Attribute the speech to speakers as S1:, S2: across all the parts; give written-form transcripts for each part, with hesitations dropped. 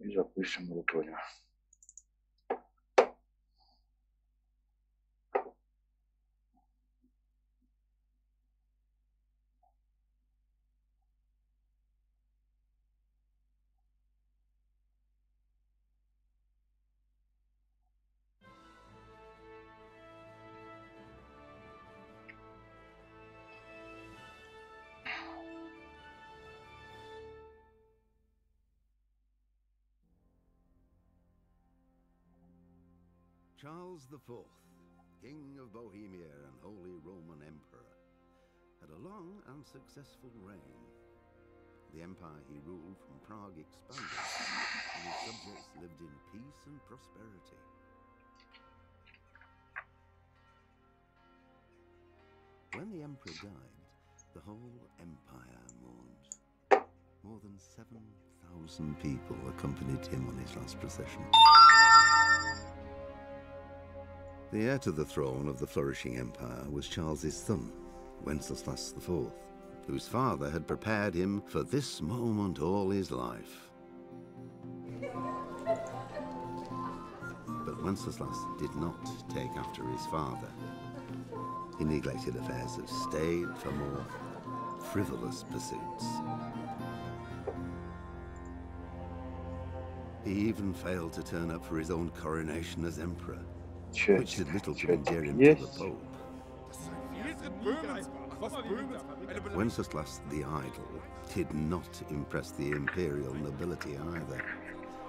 S1: И запустим рутонию.
S2: Charles IV, King of Bohemia and Holy Roman Emperor, had a long and successful reign. The empire he ruled from Prague expanded, and his subjects lived in peace and prosperity. When the emperor died, the whole empire mourned. More than 7,000 people accompanied him on his last procession. The heir to the throne of the flourishing empire was Charles's son, Wenceslas IV, whose father had prepared him for this moment all his life. But Wenceslas did not take after his father. He neglected affairs of state for more frivolous pursuits. He even failed to turn up for his own coronation as emperor, which did little to endear him to the Pope. Wenceslas the Idle did not impress the imperial nobility either.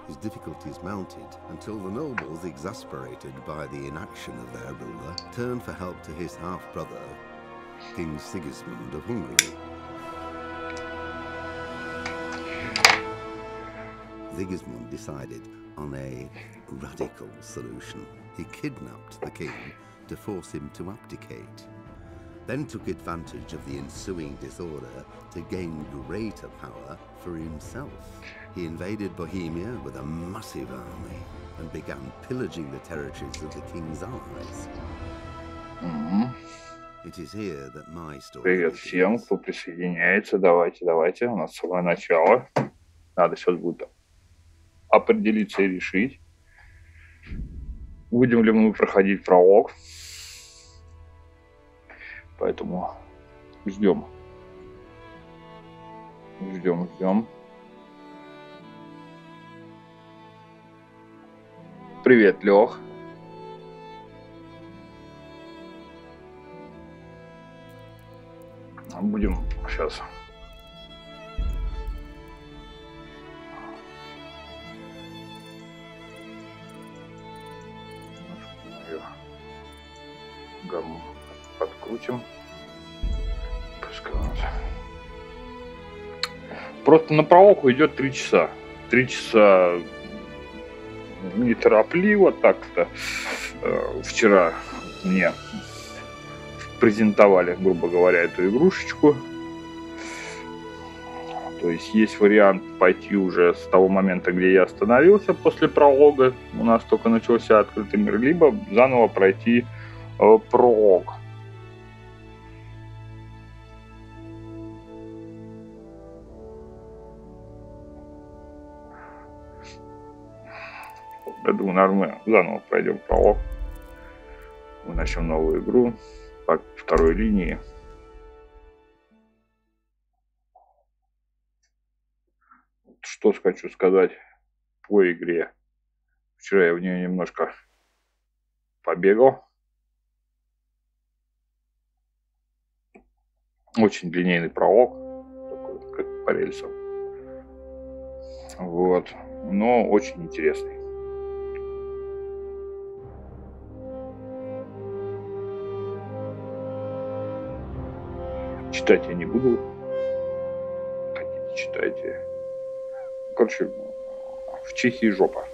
S2: His difficulties mounted until the nobles, exasperated by the inaction of their ruler, turned for help to his half-brother, King Sigismund of Hungary. Sigismund decided on a radical solution. He kidnapped the king to force him to abdicate, then took advantage of the ensuing disorder to gain greater power for himself. He invaded Bohemia with a massive army and began pillaging the territories of the king's allies. It is here that my story
S1: Привет всем, кто присоединяется. Давайте. У нас самое начало. Надо сейчас будет определиться и решить, будем ли мы проходить пролог. Поэтому ждем. Привет, Лёх. Будем сейчас. Гамму подкрутим. Пускай у нас. Просто на пролог уйдет 3 часа. 3 часа неторопливо так-то. Вчера мне презентовали, грубо говоря, эту игрушечку. То есть есть вариант пойти уже с того момента, где я остановился после пролога. У нас только начался открытый мир. Либо заново пройти пролог. Я думаю, наверное, мы заново пройдем пролог. Мы начнем новую игру по второй линии. Что хочу сказать по игре. Вчера я в нее немножко побегал. Очень длиннейный пролог, такой, как по рельсам. Вот. Но очень интересный. Читать я не буду. Хотите, читайте. Короче, в Чехии жопа.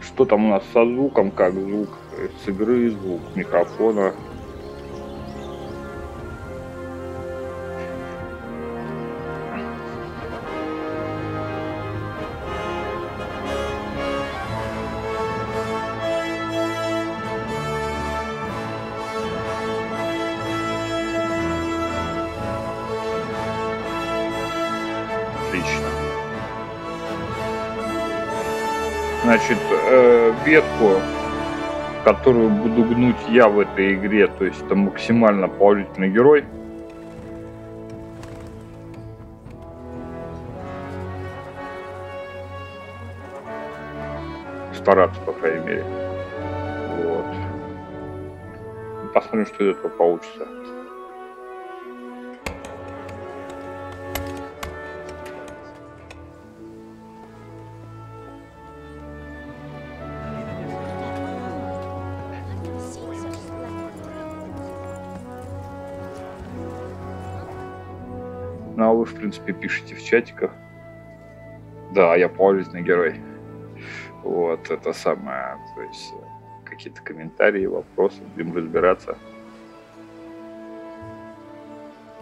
S1: Что там у нас со звуком, как звук с игры, звук микрофона. Значит, ветку, которую буду гнуть я в этой игре, то есть это максимально положительный герой. Стараться, по крайней мере. Вот. Посмотрим, что из этого получится. Ну, а вы, в принципе, пишите в чатиках. Да, я положительный герой. Вот, это самое, то есть какие-то комментарии, вопросы, будем разбираться.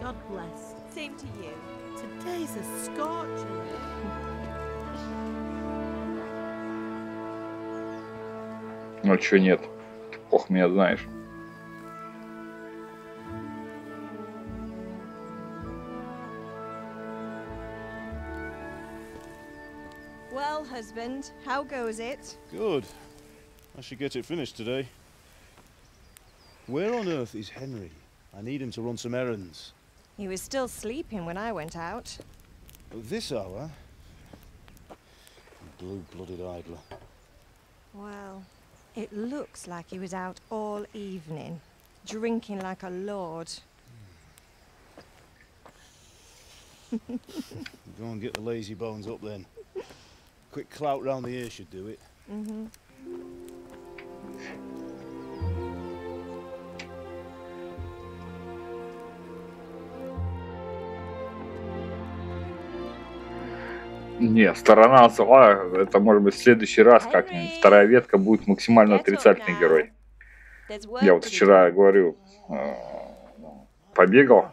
S3: God bless. Same to you. Today's a scorcher.
S1: Ну, чё нет? Ты плохо меня знаешь.
S3: Well, husband, how goes it?
S4: Good. I should get it finished today. Where on earth is Henry? I need him to run some errands.
S3: He was still sleeping when I went out.
S4: At this hour? Blue-blooded idler.
S3: Well, it looks like he was out all evening, drinking like a lord.
S4: Go and get the lazy bones up then. Quick clout round the ear should do it.
S3: Mm-hmm.
S1: Не, сторона зла, это может быть в следующий раз как-нибудь. Вторая ветка будет максимально отрицательный герой. Я вот вчера говорю, побегал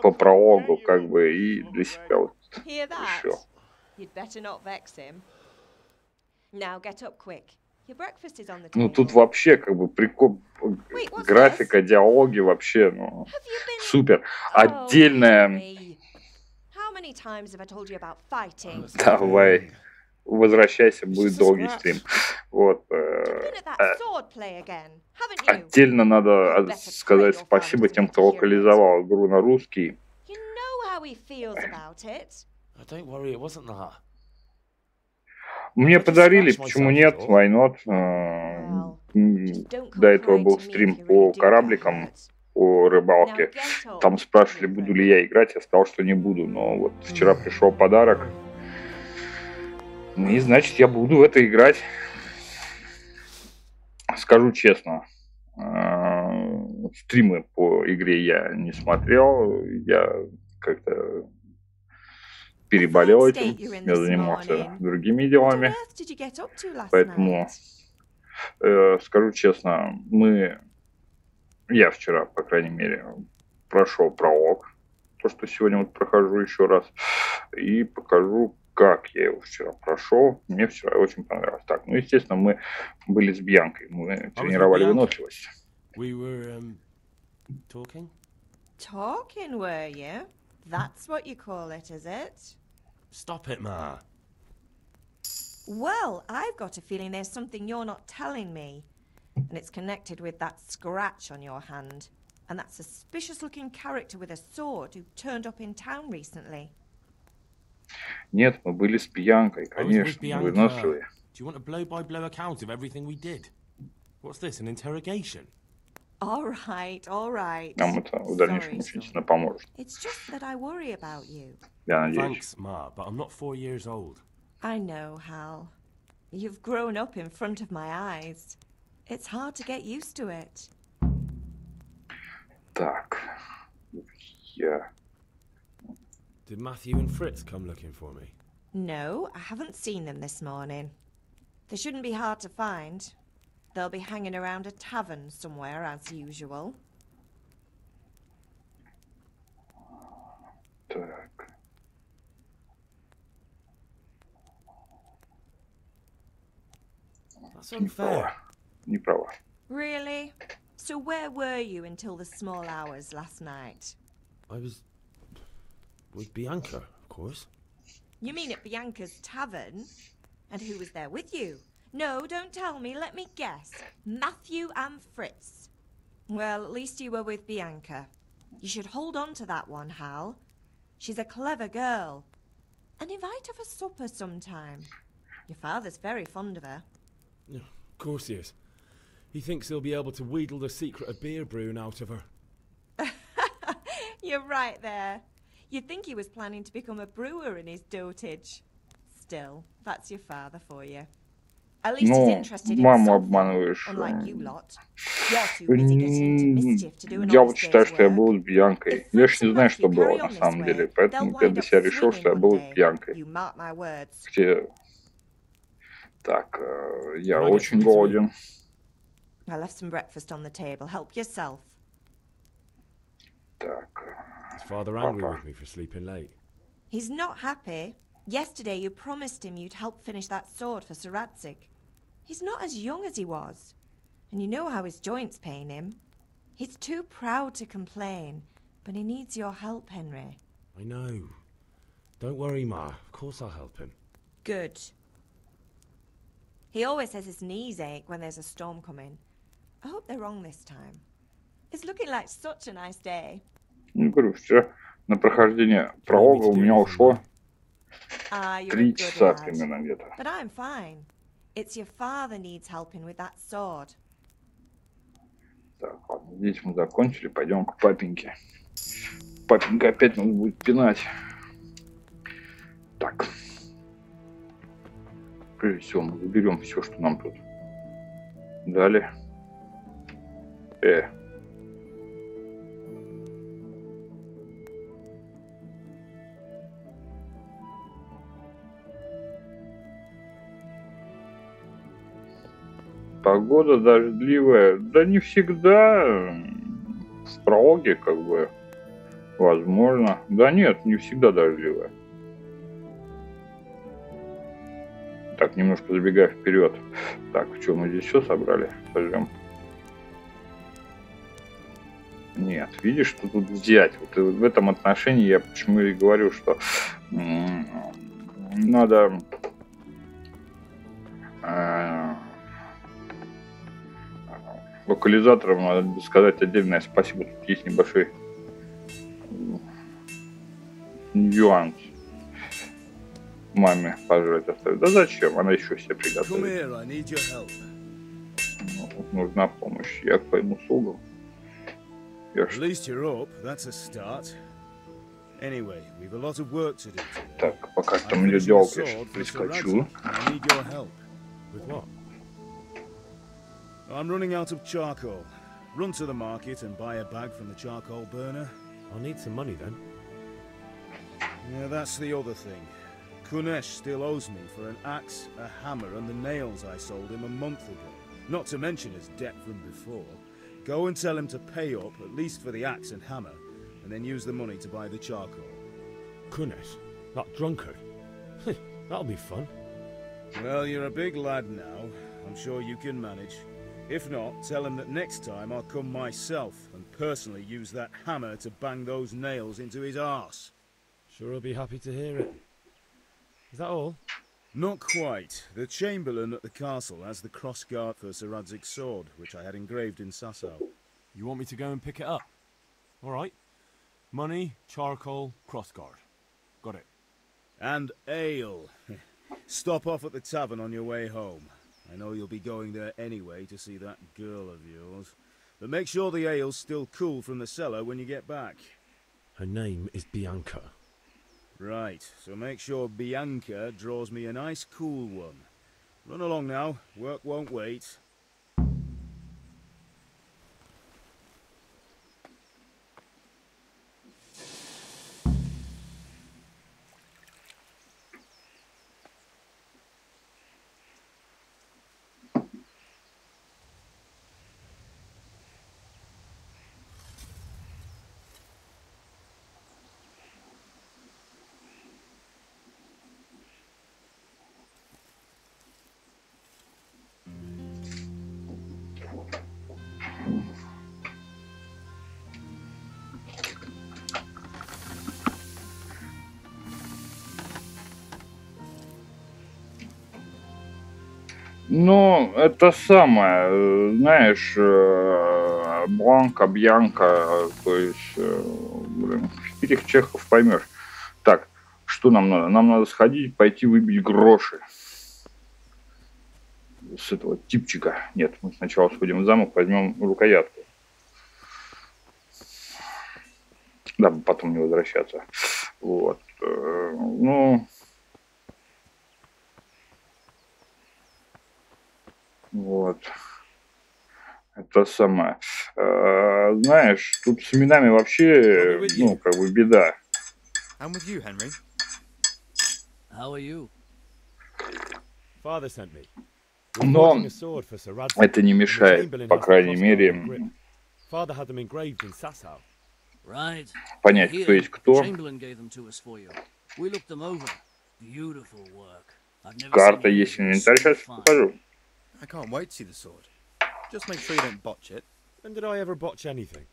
S1: по прологу, как бы, и для себя вот решил. Ну тут вообще как бы прикол, графика, диалоги вообще, ну, супер. Отдельная... Давай, возвращайся, будет долгий стрим. Вот. Отдельно надо сказать спасибо тем, кто локализовал игру на русский. Мне подарили, почему нет, why not. До этого был стрим по корабликам, по рыбалке. Там спрашивали, буду ли я играть, я сказал, что не буду. Но вот вчера пришел подарок. И значит, я буду в это играть. Скажу честно, стримы по игре я не смотрел. Я как-то переболел этим, я занимался другими делами. Поэтому, скажу честно, я вчера, по крайней мере, прошел пролог, то, что сегодня вот прохожу еще раз, и покажу, как я его вчера прошел. Мне вчера очень понравилось. Так, ну, естественно, мы были с Бьянкой, мы тренировали выносливость.
S3: Talking, were you? That's what you call it, is it?
S5: Stop it, Ma.
S3: Well, I've got a feeling there's something you're not telling me. And it's connected with that scratch on your hand. And that suspicious-looking character with a sword who turned up in town recently.
S1: Нет, мы были с Бьянкой, конечно, выносливые.
S5: Do you want a blow-by-blow account of everything we did? What's this, an interrogation?
S3: All right, all right.
S1: Нам это в дальнейшем очень сильно поможет.
S3: It's just that I worry about you.
S1: Я надеюсь.
S5: Thanks, Ma, but I'm not 4 years old.
S3: I know, Hal. You've grown up in front of my eyes. It's hard to get used to it.
S1: Так, я...
S5: Did Matthew and Fritz come looking for me?
S3: No, I haven't seen them this morning. They shouldn't be hard to find. They'll be hanging around a tavern somewhere, as usual.
S1: Так.
S5: That's unfair.
S1: Не права.
S3: Really? So where were you until the small hours last night?
S5: I was with Bianca, of course.
S3: You mean at Bianca's tavern? And who was there with you? No, don't tell me, let me guess. Matthew and Fritz. Well, at least you were with Bianca. You should hold on to that one, Hal. She's a clever girl. And invite her for supper sometime. Your father's very fond of her.
S5: Of course he is. He thinks he'll be able to wheedle the secret of beer brewing out of her.
S3: You're right there. You'd think he was planning to become a brewer in his dotage. Still, that's your father for you. At least he's interested in
S1: маму
S3: something,
S1: обманываешь.
S3: unlike you lot. You're too busy getting into mischief to do an
S1: Я вот
S3: honest
S1: считаю,
S3: day's
S1: что я
S3: work.
S1: был с Бьянкой.
S3: If
S1: Я ж
S3: Fritz
S1: не
S3: and
S1: знаю, что
S3: Matthew
S1: было
S3: carry
S1: на
S3: on this
S1: самом деле,
S3: way, they'll
S1: поэтому я
S3: wind
S1: для
S3: up
S1: себя решил,
S3: swinging
S1: что я
S3: one
S1: был с
S3: day.
S1: Бьянкой.
S3: You mark my words.
S1: Где... Так, я
S5: Can I get
S1: очень
S5: something to
S1: голоден.
S3: I left some breakfast on the table. Help yourself.
S1: Так,
S5: Is Father angry
S1: Papa.
S5: with me for sleeping late?
S3: He's not happy. Yesterday you promised him you'd help finish that sword for Sir Radzig. He's not as young as he was. And you know how his joints pain him. He's too proud to complain, but he needs your help, Henry.
S5: I know. Don't worry, Ma. Of course I'll help him.
S3: Good. He always says his knees ache when there's a storm coming. I hope they're wrong this time. It's looking like such a nice day.
S1: ну, говорю, вчера на прохождение пролога у меня ушло
S3: Ah, you're a
S1: 3
S3: good
S1: часа
S3: lad.
S1: примерно где-то.
S3: But I'm fine. It's your father needs helping with that sword.
S1: Так, ладно, здесь мы закончили, пойдем к папеньке. Папенька опять нас будет пинать. Так. Прежде всего мы заберем все, что нам тут дали. Погода дождливая. Да не всегда. В прологе как бы возможно. Да нет, не всегда дождливая. Так, немножко забегая вперед. Так, что, мы здесь все собрали? Пойдем. Нет, видишь, что тут взять? Вот в этом отношении я почему и говорю, что надо локализаторам надо сказать отдельное спасибо. Тут есть небольшой нюанс. Маме пожрать оставить. Да зачем? Она еще себе приготовит. Нужна помощь. Я пойму с угол. Так, пока там мне делать, я сейчас прискочу.
S4: I'm running out of charcoal. Run to the market and buy a bag from the charcoal burner.
S5: I'll need some money then.
S4: Yeah, that's the other thing. Kunesh still owes me for an axe, a hammer, and the nails I sold him a month ago. Not to mention his debt from before. Go and tell him to pay up, at least for the axe and hammer, and then use the money to buy the charcoal.
S5: Kunesh? That drunkard? That'll be fun.
S4: Well, you're a big lad now. I'm sure you can manage. If not, tell him that next time I'll come myself and personally use that hammer to bang those nails into his arse.
S5: Sure he'll be happy to hear it. Is that all?
S4: Not quite. The Chamberlain at the castle has the crossguard for Sir Radzig's sword, which I had engraved in Sasau.
S5: You want me to go and pick it up? All right. Money, charcoal, crossguard. Got it.
S4: And ale. Stop off at the tavern on your way home. I know you'll be going there anyway to see that girl of yours. But make sure the ale's still cool from the cellar when you get back.
S5: Her name is Bianca.
S4: Right, so make sure Bianca draws me a nice cool one. Run along now, work won't wait.
S1: Ну, это самое, знаешь, Бланка, Бьянка, то есть, блин, этих чехов поймешь. Так, что нам надо? Нам надо сходить, пойти выбить гроши с этого типчика. Нет, мы сначала сходим в замок, возьмем рукоятку. Дабы потом не возвращаться. Вот. Ну... Вот. Это самое. Знаешь, тут с именами вообще, ну, как бы беда.
S6: I'm with you, Henry.
S5: How are you?
S4: Father sent me.
S1: Но это не мешает, по крайней мере,
S4: Father had them engraved in Sasau.
S5: Right.
S1: понять, кто есть кто.
S5: Chamberlain gave them to us for you. We looked them over. Beautiful work. I've never
S1: Карта
S5: seen
S1: есть,
S5: anything
S1: инвентарь,
S5: so
S1: сейчас
S5: fine.
S1: покажу.
S6: I can't wait to see the sword. Just make sure you don't botch it.
S4: When did I ever botch anything?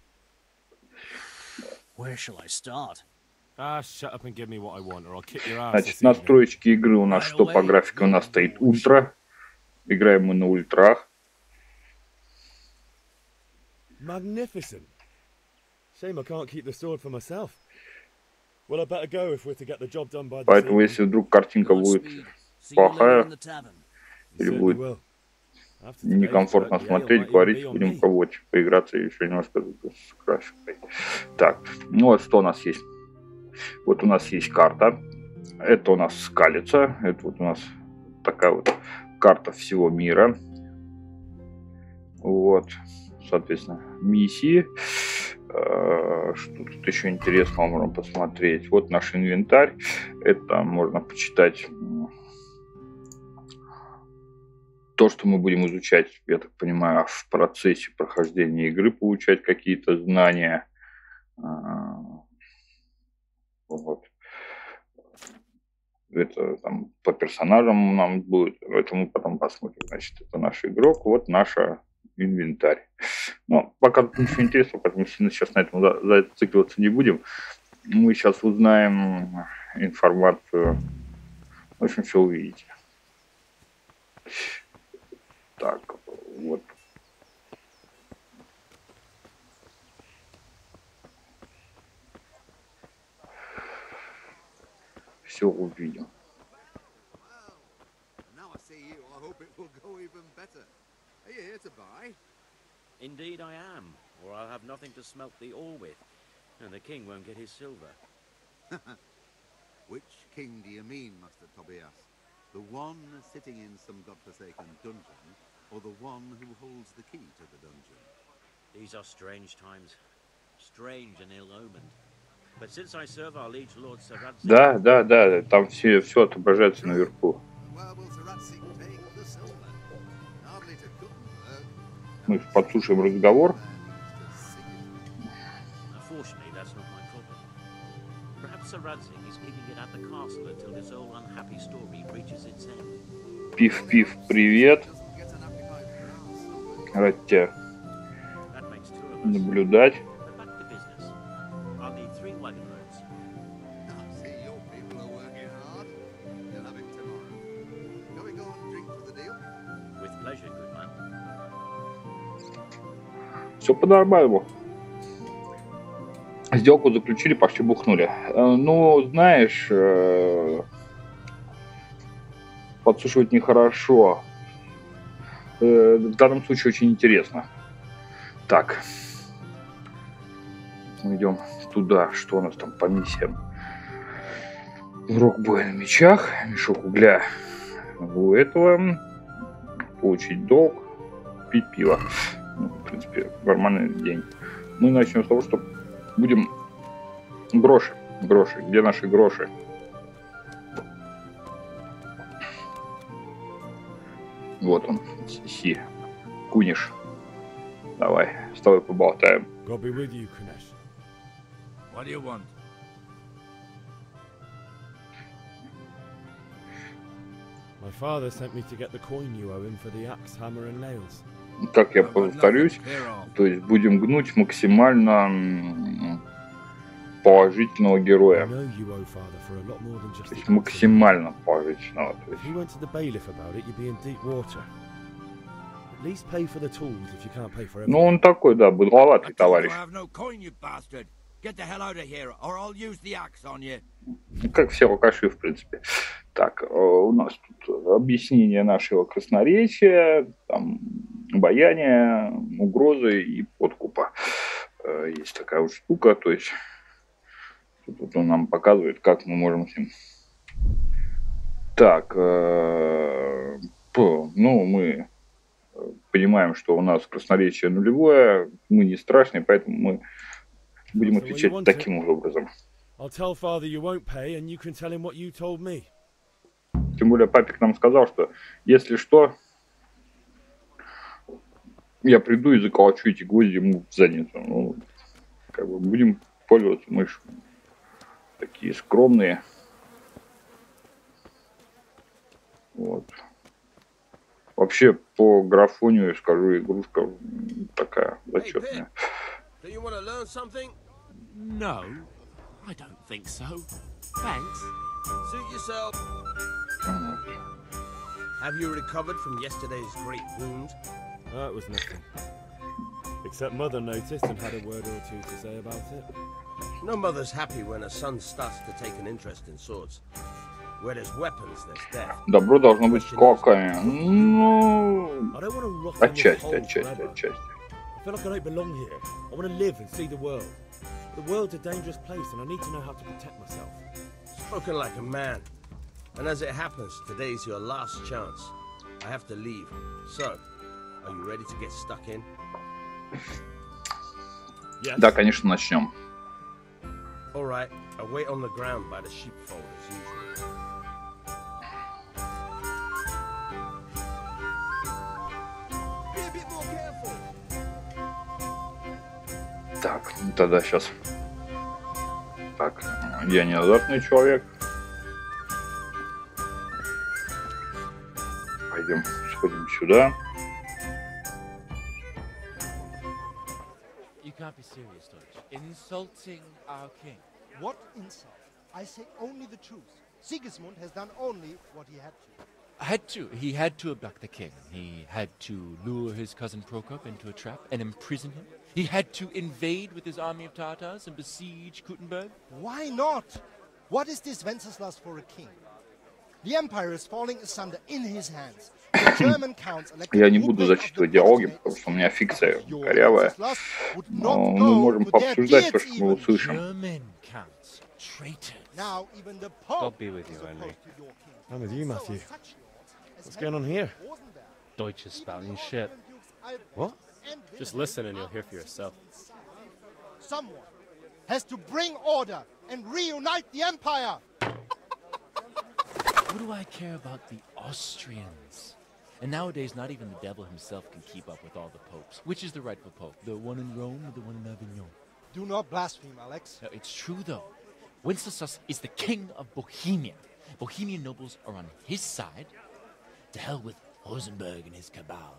S5: Where shall I start?
S4: Ah, shut up and give me what I want, or I'll kick your ass.
S1: Значит, настройки игры у нас что по графике? У нас стоит ультра. Играем мы на ультрах.
S4: Magnificent. Shame I can't keep the sword for myself. Well, I better go if we're to get the job done by the
S1: Поэтому, если вдруг картинка будет плохая или будет некомфортно смотреть, говорить, будем пробовать поиграться еще немножко с графикой. Так, ну вот что у нас есть. Вот у нас есть карта. Это у нас скалица. Это вот у нас такая вот карта всего мира. Вот, соответственно, миссии. Что тут еще интересного можно посмотреть? Вот наш инвентарь. Это можно почитать то, что мы будем изучать, я так понимаю, в процессе прохождения игры, получать какие-то знания. Вот. Это там по персонажам нам будет. Это мы потом посмотрим. Значит, это наш игрок. Вот наша инвентарь. Но пока тут ничего интересного, поэтому сильно сейчас на этом зацикливаться не будем. Мы сейчас узнаем информацию. В общем, все увидите. Так, вот. Все увидим.
S7: Indeed I am, or I'll have nothing to smelt the ore with, and the king won't get his silver.
S2: Which king do you mean, Master Tobias? The one sitting in some godforsaken dungeon, or the one who holds the key to the dungeon?
S7: These are strange times, strange and ill-omened. But since I serve our liege lord Saradzi...
S1: Да, там все отображается наверху. Мы подслушаем разговор.
S7: Unfortunately, that's not my problem. Perhaps Saradzi is keeping it at the castle until this old unhappy story reaches its end.
S1: Пиф-пиф, привет. Рад тебя наблюдать. Все по-нормальному. Сделку заключили, пошли бухнули. Ну, знаешь, подслушивать нехорошо. В данном случае очень интересно. Так. Мы идем туда. Что у нас там по миссиям? Урок боя на мечах. Мешок угля у этого. Получить долг. Пить пиво. Ну, в принципе, нормальный день. Мы начнем с того, что будем гроши. Гроши. Где наши гроши? Вот он. Си. Куниш. Давай, с тобой поболтаем.
S4: God be with you, Kunesh.
S6: What do you want?
S4: My father sent me to get the coin you owe him for the axe, hammer and nails.
S1: Как я повторюсь, то есть будем гнуть максимально положительного героя. То есть максимально положительного. То есть...
S5: At least pay for the tools if you can't pay for
S1: Ну,
S5: everything.
S1: он такой, да, быдловатый
S8: I told you
S1: товарищ.
S8: I have no coin, you bastard. Get the hell out of here, or I'll use the axe on you.
S1: Как все алкаши, в принципе. Так, у нас тут объяснение нашего красноречия, там, обаяния, угрозы и подкупа. Есть такая вот штука, то есть тут он нам показывает, как мы можем с ним... Так, ну, мы понимаем, что у нас красноречие нулевое, мы не страшные, поэтому мы будем отвечать таким же образом.
S5: I'll tell father you won't pay, and you can tell him what you told me.
S1: Тем более папик нам сказал, что если что, я приду и заколочу эти гвозди ему в задницу. Ну, как бы будем пользоваться, мы ж такие скромные. Вот. Вообще, по графонию, скажу, игрушка такая зачетная.
S8: Do you want to learn something?
S7: No, I don't think so. Thanks.
S8: Suit yourself. Have you recovered from yesterday's great wound?
S5: That was nothing. Except mother noticed and had a word or two to say about it.
S8: No mother's happy when her son starts to take an interest in swords. Where there's weapons, there's death.
S1: Добро должно быть скоками. Ну,
S5: I don't want to rot in this
S1: отчасти,
S5: hole
S1: отчасти,
S5: forever.
S1: отчасти.
S5: I feel like I don't belong here. I want to live and see the world. The world's a dangerous place, and I need to know how to protect myself.
S8: Spoken like a man. And as it happens, today's your last chance. I have to leave. So, are you ready to get stuck in?
S5: Yes.
S1: Да, конечно, начнем.
S8: All right, I'll wait on the ground by the sheepfold as usual. Be a bit more careful.
S1: Так, ну тогда сейчас. Так, я не азартный человек. Пойдем, сходим сюда.
S9: You can't be serious, Deutsch. Insulting our king.
S10: What insult? I say only the truth. Sigismund has done only what he had to.
S9: He had to abduct the king. He had to lure his cousin Prokop into a trap and imprison him. He had to invade with his army of Tatars and besiege Kuttenberg.
S10: Why not? What is this Wenceslas for a king? The empire is falling asunder in his hands. The German counts elected
S1: Я не буду зачитывать диалоги, потому что у меня фикция корявая. Но мы можем пообсуждать то, что мы услышим.
S9: German counts, traitors.
S10: Now even the Pope
S11: God be with you,
S10: is
S11: Henry.
S10: opposed to your king.
S5: I'm with you, Matthew.
S10: So such lords as
S5: What's going on here?
S10: Rosenberg,
S11: Deutsch is spouting shit.
S5: What?
S10: and
S11: Just
S10: Wilhelm
S11: listen and you'll hear for yourself.
S10: Someone has to bring order and reunite the empire.
S9: What do I care about the Austrians? And nowadays, not even the devil himself can keep up with all the popes. Which is the rightful pope? The one in Rome or the one in Avignon?
S10: Do not blaspheme, Alex.
S9: No, it's true, though. Wenceslas is the king of Bohemia. Bohemian nobles are on his side. To hell with Rosenberg and his cabal.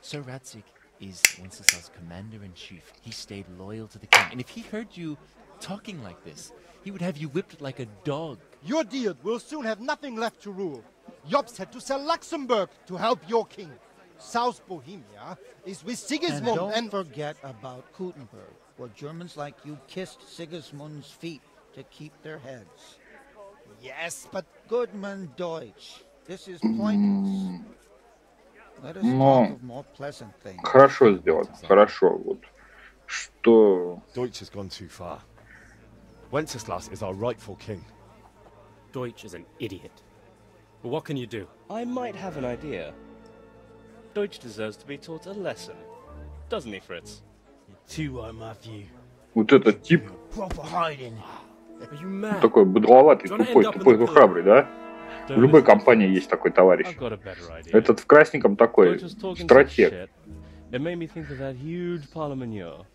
S9: Sir Radzik is Wenceslas' commander-in-chief. He stayed loyal to the king. And if he heard you talking like this, he would have you whipped like a dog.
S10: Your deal will soon have nothing left to rule. Jobst had to sell Luxembourg to help your king. South Bohemia is with Sigismund
S12: And don't forget about Kuttenberg, where Germans like you kissed Sigismund's feet to keep their heads.
S10: Yes, but
S12: Goodman Deutsch, this is pointless. Let us talk of more pleasant things.
S1: Хорошо сделано, хорошо. Вот что...
S5: Deutsch has gone too far. Wenceslas is our rightful king.
S11: Deutsch is an idiot. But what can you do? I might have an idea. Deutsch deserves to be taught a lesson. Doesn't he, Fritz?
S5: Too right, Matthew.
S1: Вот этот тип
S12: Proper hiding.
S11: Are you mad?
S1: такой быдловатый, тупой, но храбрый, да? В любой компании есть такой товарищ.
S11: I've got a better idea.
S1: Этот в красненьком такой
S11: Deutsch was talking
S1: стратег.
S11: shit. It made me think of that huge parliament.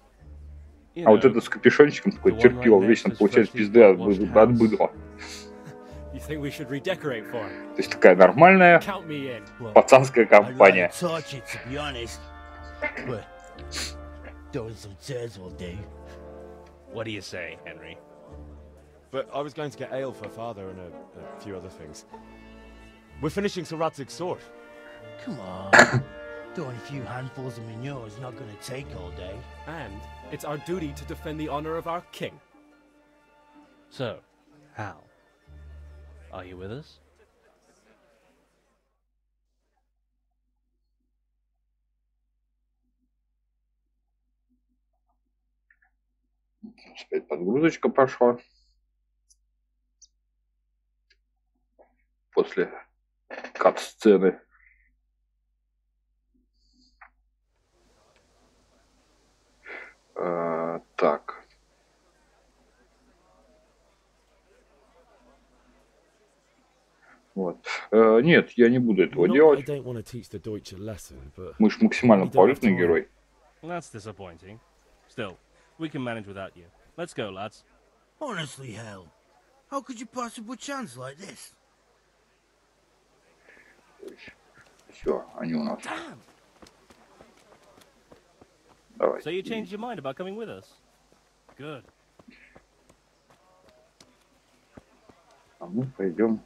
S1: А вот этот с капюшончиком такой терпил, вечно получает пизды от быдла.
S11: You think we should redecorate for him?
S1: То есть такая нормальная
S11: Count me in.
S1: пацанская компания.
S12: Touch it, to be honest. But doing some tears will do.
S11: What do you say, Henry?
S5: But I was going to get ale for father and a few other things. We're finishing Sir Radzig's sword.
S12: Come on. Throwing a few handfuls of manure is not going to take all day.
S11: And it's our duty to defend the honor of our king. So, Hal, are you with us?
S1: Опять подгрузочка пошла. После кат-сцены. Так. Вот. Нет, я не буду этого делать. Мы ж максимально положительный герой.
S11: That's disappointing. Still, we can manage without you. Let's go, lads.
S12: Honestly, Hal, how could you possibly chance like this?
S1: Все, они у нас. Давай.
S11: So you changed your mind about coming with us? Good.
S1: А мы пойдем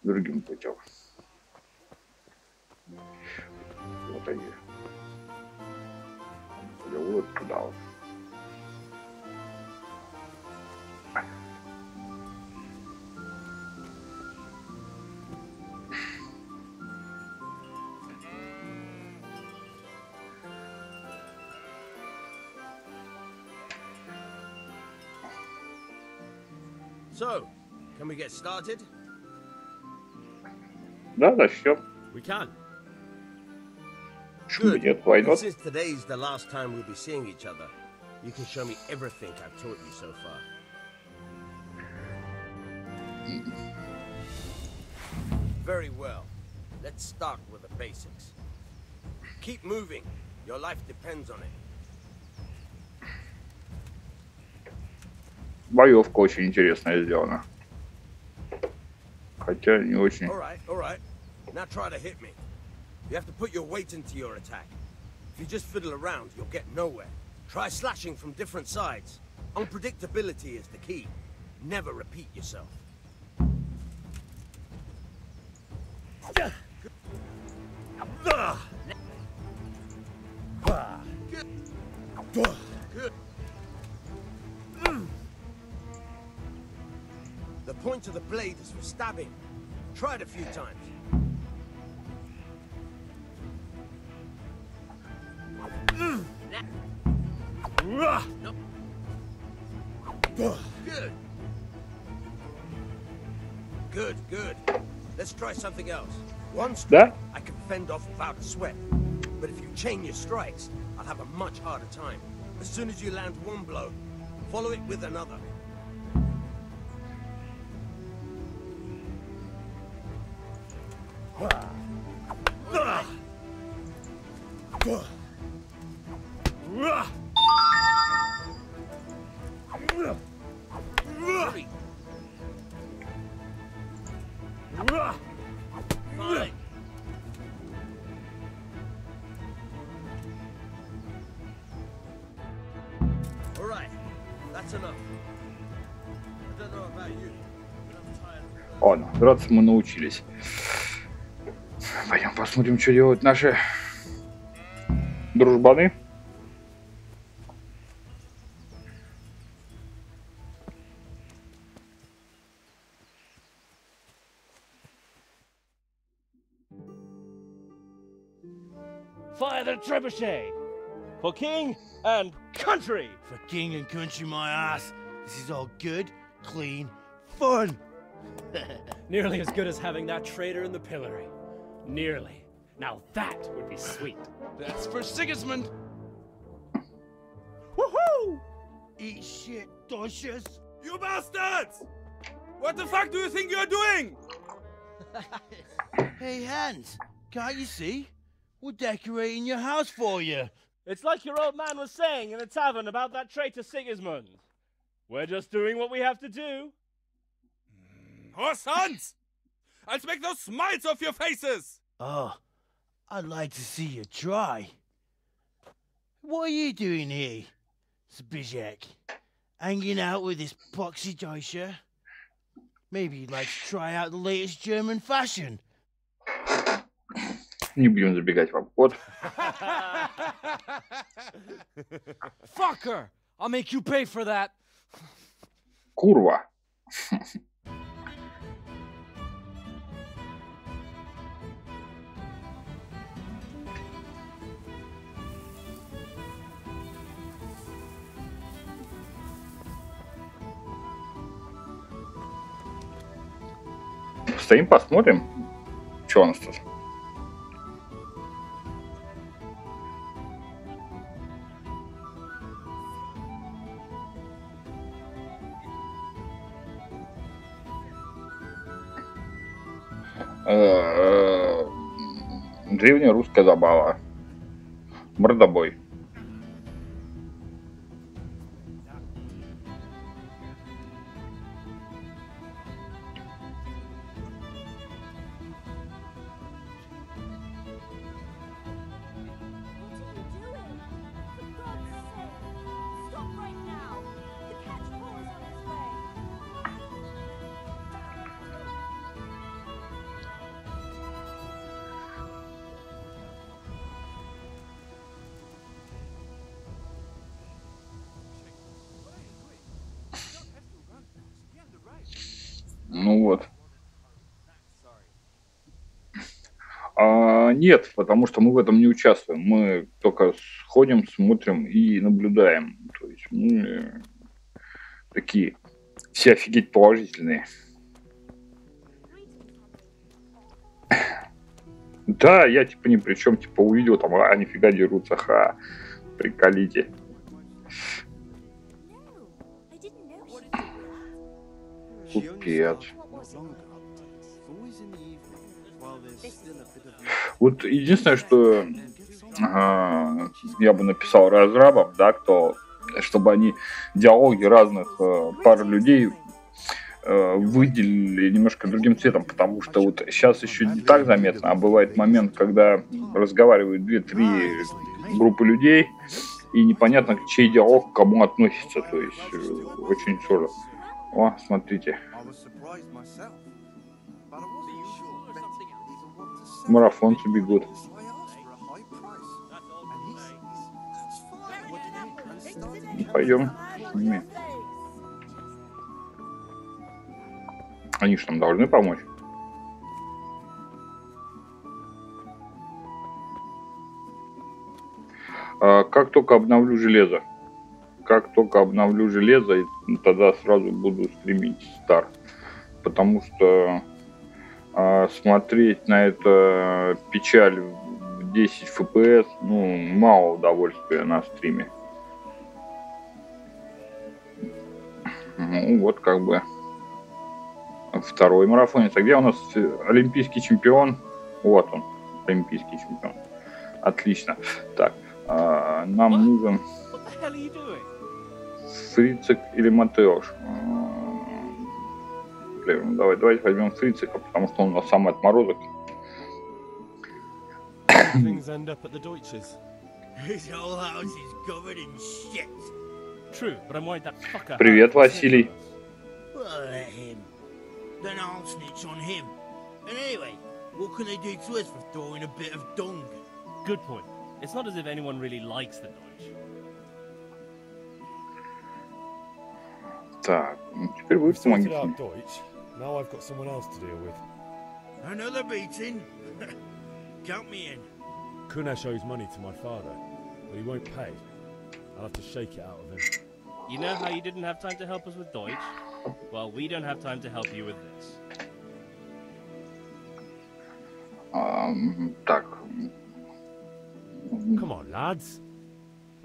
S1: другим путем. Вот они. Вот туда вот.
S8: So, can we get started?
S1: Да, начнем.
S8: We can.
S1: Good. Нет, why not?
S8: Since today's the last time we'll be seeing each other, you can show me everything I've taught you so far. Very well. Let's start with the basics. Keep moving. Your life depends on it.
S1: Боевка очень интересная сделана. Хотя не очень.
S8: All right. Now try to hit me. You have to put your weight into your attack. If you just fiddle around, you'll get nowhere. Try slashing from different sides. Unpredictability is the key. Never repeat yourself. Good. The point of the blade is for stabbing. Try it a few times. Good. Let's try something else. One strike, I can fend off without a sweat. But if you chain your strikes, I'll have a much harder time. As soon as you land one blow, follow it with another. Fine. All right, that's enough. I don't know about you, but I'm tired.
S1: Ладно, драться мы научились. Пойдем посмотрим, что делают наши дружбаны.
S11: Fire the trebuchet! For king and country!
S12: For king and country, my ass. This is all good, clean, fun.
S11: Nearly as good as having that traitor in the pillory. Nearly. Now that would be sweet.
S9: That's for Sigismund.
S11: Woohoo!
S12: Eat shit, doshes.
S5: You bastards! What the fuck do you think you're doing?
S12: Hey, Hans, can't you see? We're decorating your house for you.
S11: It's like your old man was saying in the tavern about that traitor Sigismund. We're just doing what we have to do.
S5: Horse Hans! I'll make those smiles off your faces!
S12: Oh, I'd like to see you try. What are you doing here, Zbyszek? Hanging out with this poxy Deutscher? Maybe you'd like to try out the latest German fashion.
S1: Не будем забегать в обход.
S5: Fucker! I'll make you pay for that.
S1: Курва. Стоим, посмотрим, что у нас тут. Древняя русская забава. Мордобой. Ну вот. Нет, потому что мы в этом не участвуем. Мы только сходим, смотрим и наблюдаем. То есть мы такие все офигеть положительные. Да, я типа ни при чем, типа увидел там, нифига дерутся, приколите. Купец. Вот единственное, что я бы написал разрабам, да, чтобы они диалоги разных пар людей выделили немножко другим цветом, потому что вот сейчас еще не так заметно, а бывает момент, когда разговаривают 2-3 группы людей, и непонятно, чей диалог к кому относится, то есть очень сложно. О, смотрите. Марафонцы бегут. Пойдем с ними. Они же нам должны помочь. Как только обновлю железо. Тогда сразу буду стримить старт. Потому что смотреть на это печаль в 10 FPS, ну, мало удовольствия на стриме. Ну, вот как бы второй марафонец. А где у нас олимпийский чемпион? Вот он, олимпийский чемпион. Отлично. Так, нам нужен Фрицик или Матеуш. Давайте возьмем Фрицика, потому что он у нас самый отморозок. Привет, Василий.
S11: Good point. It's not as if anyone really likes the Deutsch.
S1: Так, теперь вы помогите.
S5: Now I've got someone else to deal with.
S8: Another beating? Count me in.
S5: Kunesh owes money to my father, but he won't pay. I'll have to shake it out of him.
S11: You know how you didn't have time to help us with Deutsch? Well, we don't have time to help you with this.
S1: Так.
S5: Come on, lads.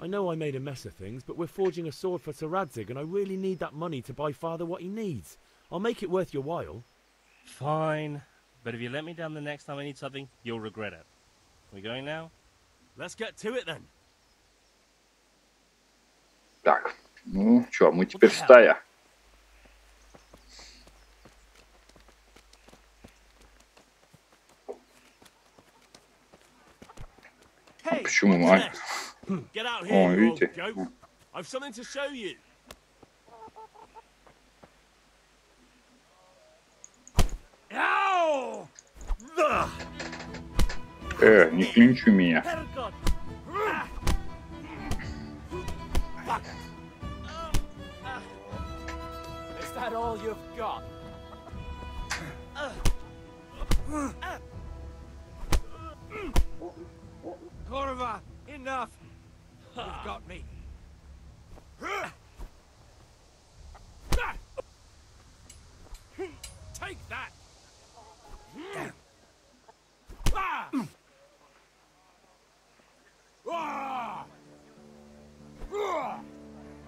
S5: I know I made a mess of things, but we're forging a sword for Sir Radzig, and I really need that money to buy Father what he needs. I'll make it worth your while.
S11: Fine. But if you let me down the next time I need something, you'll regret it. We going now?
S8: Let's get to it then.
S1: Так, ну что, мы теперь стая. Почему? О, видите?
S8: I've something to show you. Ow!
S1: Не клинчу меня.
S8: Corva, enough. You've got me. Take that.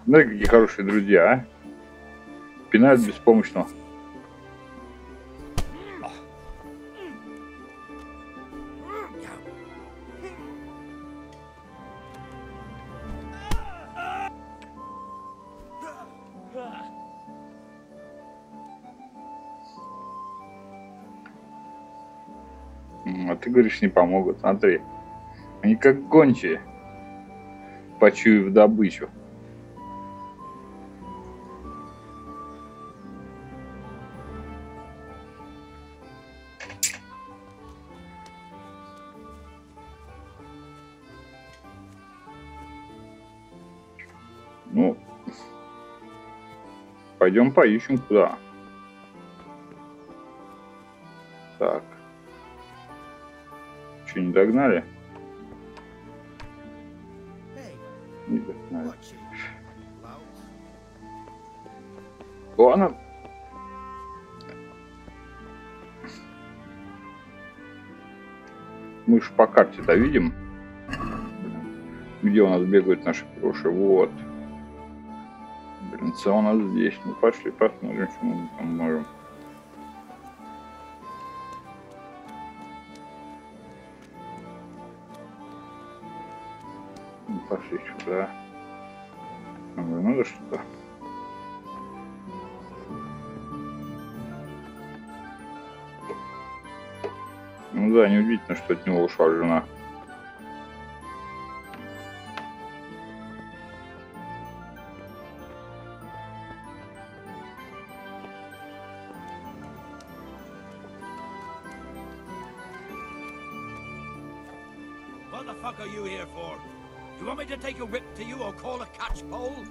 S1: Да, какие хорошие друзья, а? Пинают беспомощно. А ты говоришь, не помогут. Смотри, они как гончие, почуяв добычу. Ну, пойдем поищем куда. Так. Что, не догнали? Не догнали. О, она... Мы же по карте-то видим, где у нас бегают наши хорошие. Вот. Блин, у нас здесь. Ну, пошли посмотрим, что мы там можем. Пошли сюда. Надо что-то. Ну да, неудивительно, что от него ушла жена.
S8: What the fuck are you here for? You want me to take a whip to you or call a catchpole?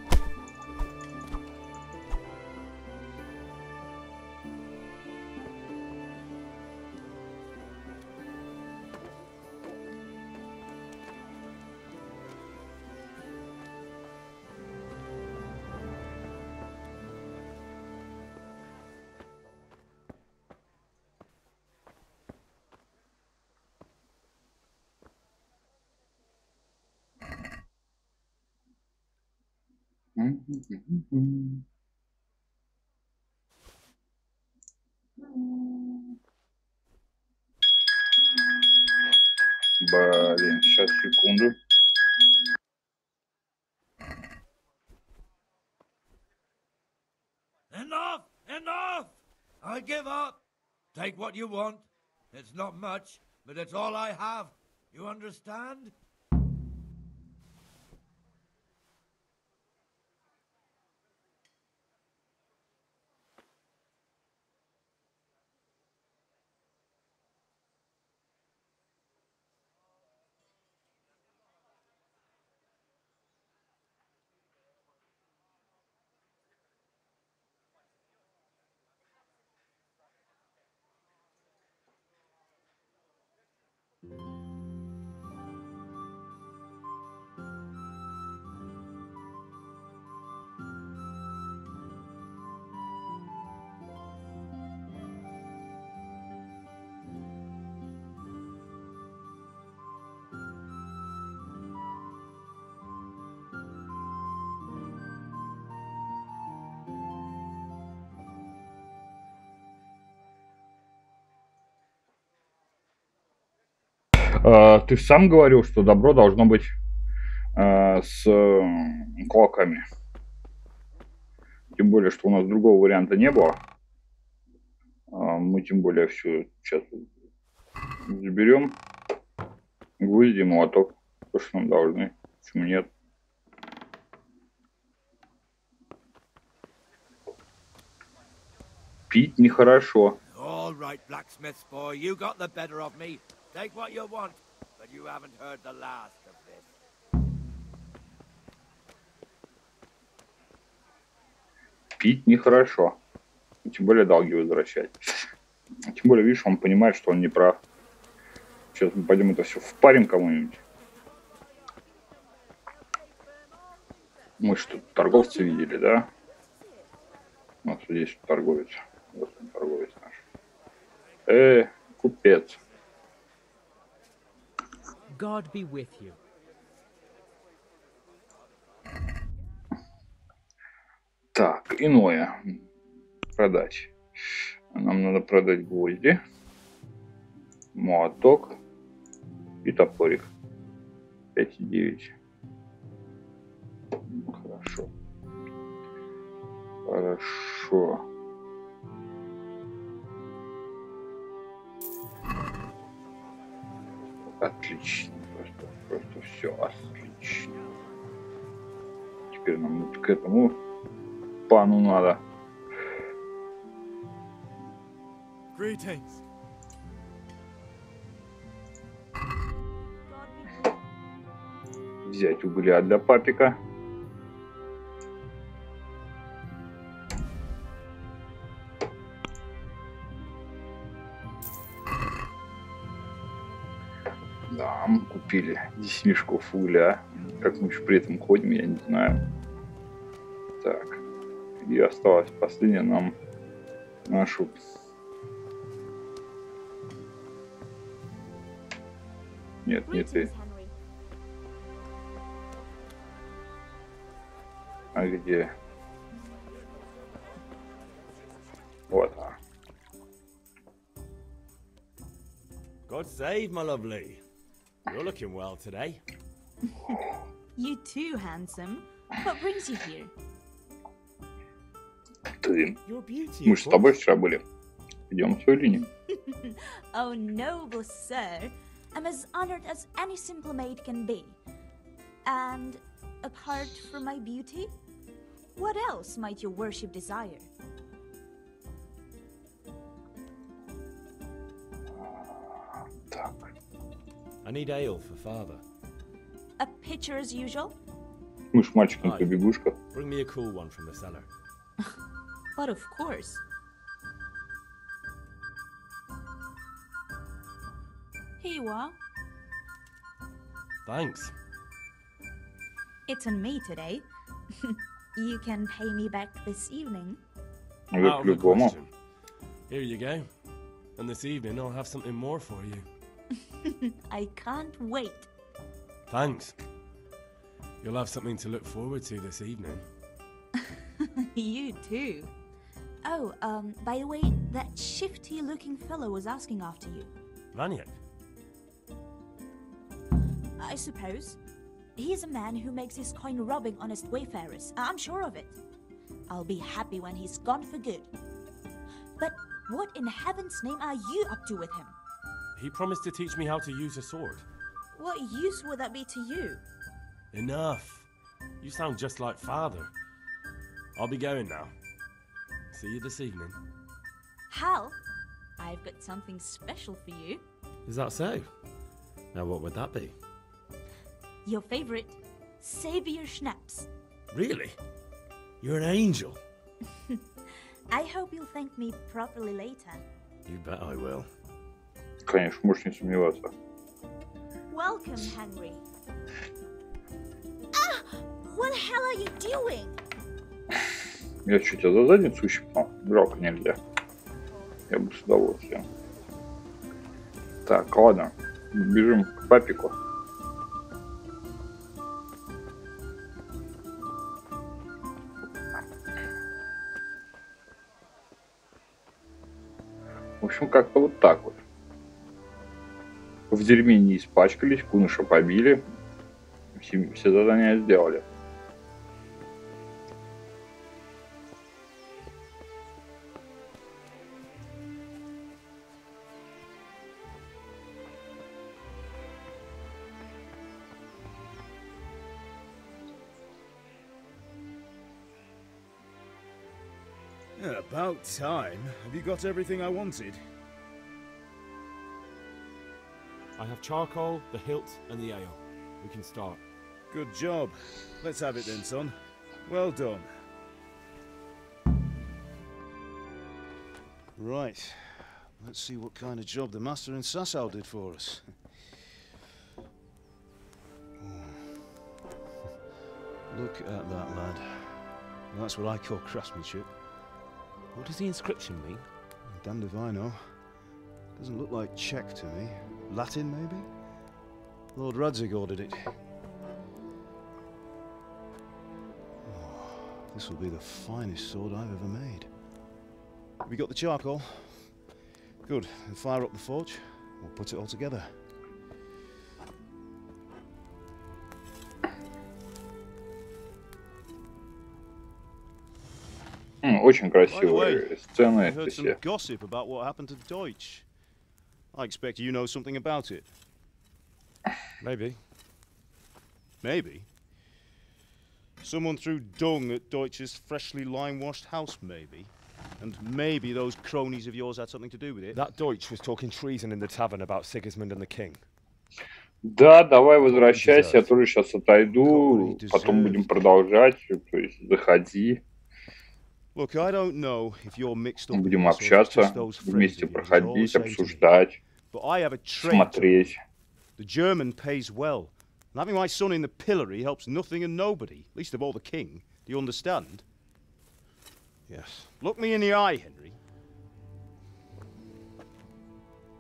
S1: Блин, сейчас, секунду.
S8: Enough! Enough! I give up. Take what you want. It's not much, but it's all I have. You understand?
S1: Ты сам говорил, что добро должно быть с кулаками. Тем более, что у нас другого варианта не было. Мы тем более все сейчас заберем. Гвозди, молоток. То, что нам должны. Почему нет? Пить нехорошо.
S8: All right, blacksmith's boy, you got the better of me. Take what you want.
S13: but you haven't heard the last of this.
S1: Пить нехорошо. Тем более долги возвращать. Тем более, видишь, он понимает, что он не прав. Сейчас мы пойдем это все впарим кому-нибудь. Мы что, торговца видели, да? Вот здесь торговец. Вот он, торговец наш. Купец.
S14: God be with you.
S1: Так, иное. Продать. Нам надо продать гвозди, молоток и топорик. 5,9. Хорошо. Хорошо. Отлично. Просто все отлично. Теперь нам к этому пану надо.
S6: Greetings.
S1: Взять угля для папика. Да, мы купили 10 мешков угля. Как мы еще при этом ходим, я не знаю. Так. И осталось последнее нам нашу... Нет, не ты. А где? Вот она.
S5: God save, my lovely. You're looking well today.
S15: You too, handsome. What brings you here?
S1: Ты. Мы же с тобой вчера были. Идем в свою линию.
S15: Oh, noble sir. I'm as honored as any simple maid can be. And apart from my beauty, what else might your worship desire?
S1: Так.
S5: I need ale for father.
S15: A pitcher as usual?
S1: Мы ж мальчик на побегушках.
S5: Bring me a cool one from the cellar.
S15: But of course. Here you are.
S11: Thanks.
S15: It's on me today. You can pay me back this evening.
S11: Out of the question. Here you go. And this evening I'll have something more for you.
S15: I can't wait.
S11: Thanks. You'll have something to look forward to this evening.
S15: You too. Oh, by the way, that shifty-looking fellow was asking after you.
S11: Vaniak?
S15: I suppose. He's a man who makes his coin robbing honest wayfarers. I'm sure of it. I'll be happy when he's gone for good. But what in heaven's name are you up to with him?
S11: He promised to teach me how to use a sword.
S15: What use would that be to you?
S11: Enough. You sound just like father. I'll be going now. See you this evening.
S15: Hal, I've got something special for you.
S5: Is that so? Now what would that be?
S15: Your favorite, Savior Schnapps.
S5: Really? You're an angel.
S15: I hope you'll thank me properly later.
S5: You bet I will.
S1: Конечно, можешь не сомневаться.
S15: Welcome, Henry. Ah! What the hell are you doing?
S1: Я что, тебя за задницу ущипнул? Жалко, нельзя. Я бы с удовольствием. Так, ладно. Бежим к папику. В общем, как-то вот так вот. В дерьме не испачкались, куныша побили. Все задания сделали.
S4: About time. Have you got everything I wanted?
S5: I have charcoal, the hilt, and the ale. We can start.
S4: Good job. Let's have it then, son. Well done. Right. Let's see what kind of job the master in Sasau did for us. Look at that, lad. That's what I call craftsmanship.
S5: What does the inscription mean?
S4: Damned if I know. Doesn't look like Czech to me. Latin, maybe? Lord Radzig ordered it. Oh, this will be the finest sword I've ever made. Have you got the charcoal? Good. Then fire up the forge. We'll put it all together.
S1: Очень красивые сцены.
S4: I heard some gossip about what happened to Deutsch. I expect you know something about it.
S5: Maybe.
S4: Maybe? Someone threw dung at Deutsch's freshly lime-washed house, maybe? And maybe those cronies of yours had something to do with it?
S5: That Deutsch was talking treason in the tavern about Sigismund and the king.
S1: Да, давай возвращайся, я тоже сейчас отойду, потом будем продолжать, то есть заходи.
S4: Look, I don't know if you're mixed up.
S1: Будем общаться, вместе проходить, обсуждать, смотреть.
S4: The German pays well. And having my son in the pillory helps nothing and nobody, least of all the king. Do you understand? Yes. Look me in the eye, Henry.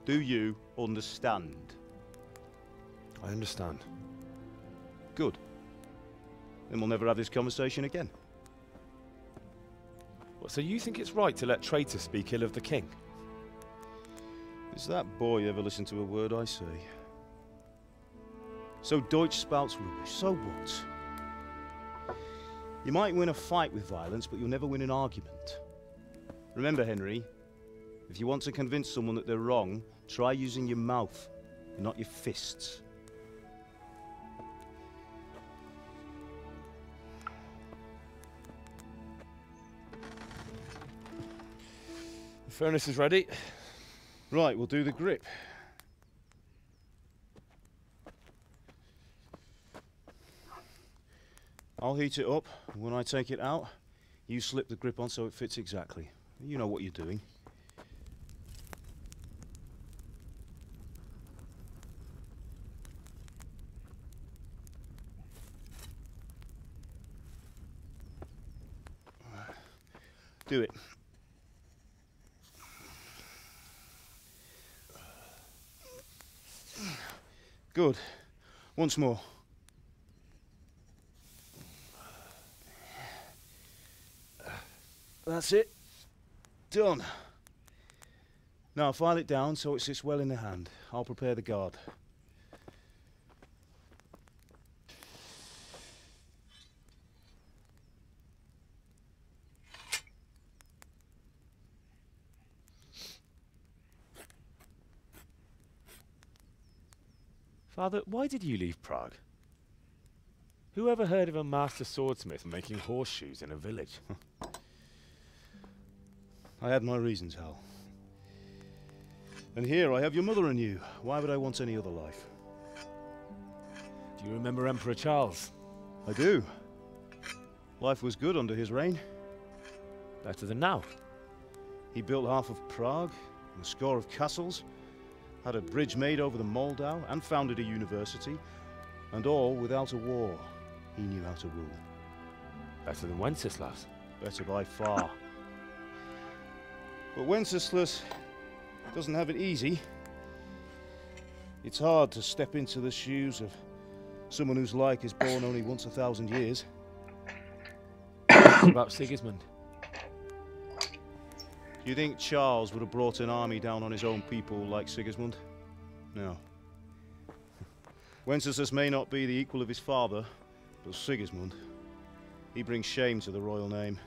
S4: Do you understand?
S5: I understand.
S4: Good. Then we'll never have this conversation again.
S5: What, so you think it's right to let traitors speak ill of the king?
S4: Does that boy ever listen to a word I say? So Deutsch spouts rubbish, so what? You might win a fight with violence, but you'll never win an argument. Remember, Henry, if you want to convince someone that they're wrong, try using your mouth, and not your fists.
S5: The furnace is ready.
S4: Right, we'll do the grip. I'll heat it up, and when I take it out, you slip the grip on so it fits exactly. You know what you're doing. Do it. Good. Once more. That's it. Done. Now file it down so it sits well in the hand. I'll prepare the guard.
S5: Father, why did you leave Prague? Who ever heard of a master swordsmith making horseshoes in a village?
S4: I had my reasons, Hal. And here I have your mother and you. Why would I want any other life?
S5: Do you remember Emperor Charles?
S4: I do. Life was good under his reign.
S5: Better than now.
S4: He built half of Prague, and a score of castles, had a bridge made over the Moldau, and founded a university, and all without a war. He knew how to rule.
S5: Better than Wenceslas.
S4: Better by far. But Wenceslas doesn't have it easy. It's hard to step into the shoes of someone whose like is born only once 1,000 years.
S5: What about Sigismund?
S4: Do you think Charles would have brought an army down on his own people like Sigismund? No. Wenceslas may not be the equal of his father, but Sigismund, he brings shame to the royal name.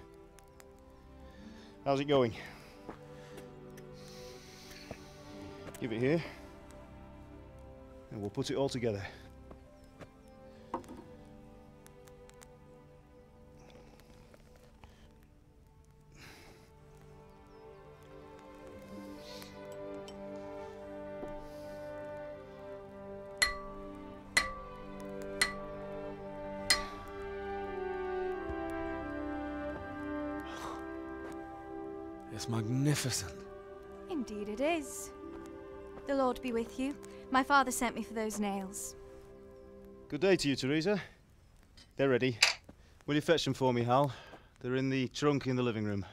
S4: How's it going? Give it here, and we'll put it all together.
S5: It's magnificent.
S16: Indeed it is. The Lord be with you. My father sent me for those nails.
S4: Good day to you, Teresa. They're ready. Will you fetch them for me, Hal? They're in the trunk in the living room.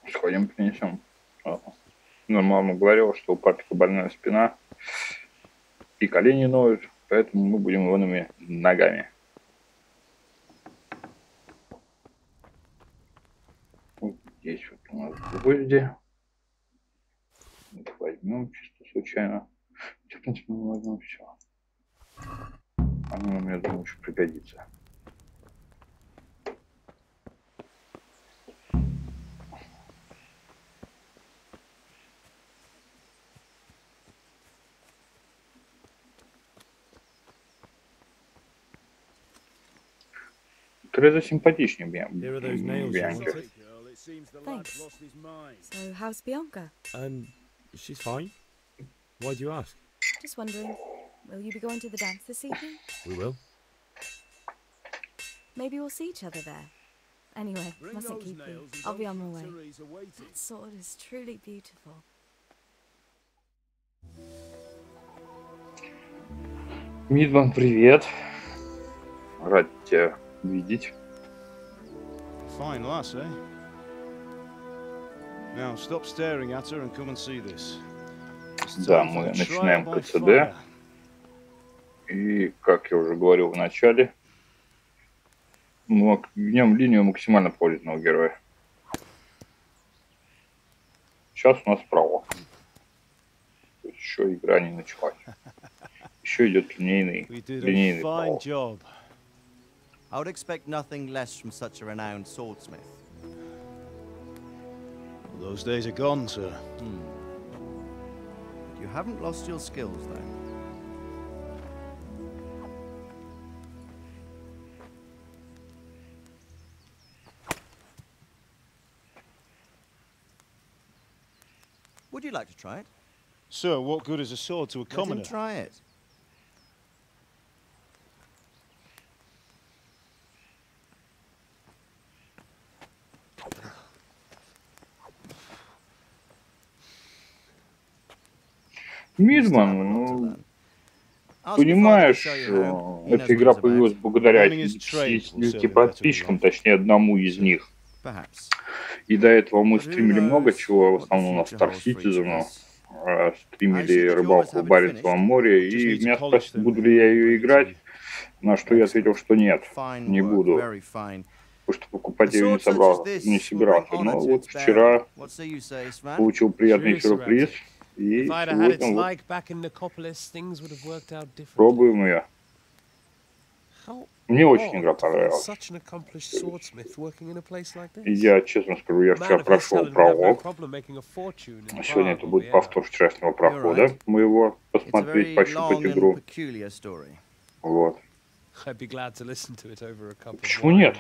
S1: Сходим, принесем. Но мама говорила, что у папика больная спина и колени ноют, поэтому мы будем ивными ногами. Вот здесь вот у нас гвозди. Возьмем чисто случайно. В принципе, мы возьмем все. Оно мне, думаю, еще пригодится. Тереза симпатичнее Бианки.
S16: Thanks. So, how's Bianca?
S5: She's fine. Why do you ask?
S16: Just wondering, will you be going to the dance this evening?
S5: We will.
S16: Maybe we'll see each other there. Anyway, mustn't keep you. I'll be on my way. That sword is truly beautiful.
S1: Мидман, привет. Рад тебя видеть.
S4: Fine lass, eh? Now stop staring at her and come and see this.
S1: Да, мы начинаем КЦД. И, как я уже говорил в начале, мы гнем линию максимально положительного героя. Сейчас у нас пролог. То есть еще игра не началась. Еще идет линейный пролог.
S6: I would expect nothing less from such a renowned swordsmith.
S4: Those days are gone, sir.
S6: You haven't lost your skills, though. Would you like to try it?
S4: Sir, what good is a sword to a commoner?
S6: Let him try it.
S1: Мидман, ну, понимаешь, эта игра появилась благодаря 10 подписчикам, точнее одному из них. И до этого мы стримили много чего, в основном на Star Citizen, стримили рыбалку в Баренцевом море, и меня спросили, буду ли я ее играть, на что я ответил, что нет, не буду, потому что покупать я ее не собирался. Но вот вчера получил приятный сюрприз. И сегодня вот пробуем ее. Мне очень игра понравилась. Я честно скажу, я вчера прошел пролог. Сегодня это будет повтор вчерашнего прохода моего, посмотреть, пощупать игру. Вот. Почему нет?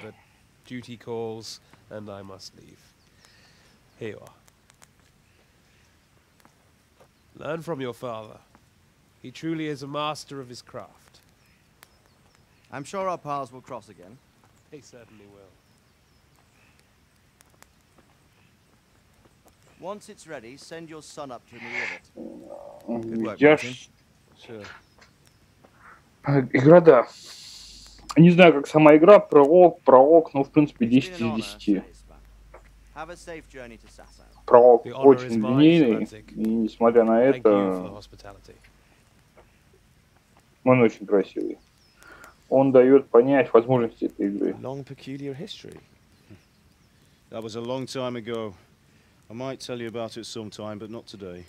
S17: Learn from your father. He truly is a master of his craft.
S6: I'm sure our paths will cross again.
S17: They certainly will.
S6: Once it's ready, send your son up to me with it. Good work,
S1: Я
S6: Martin.
S1: Sure. Игра, да. Не знаю, как сама игра, пролог, ну, в принципе, 10 из 10.
S6: Have a safe journey to Sasau.
S1: Пролог очень длинный, и несмотря на это, он очень красивый. Он дает понять возможности этой игры.
S4: Long peculiar history. That was a long time ago. I might tell you about it sometime, but not today.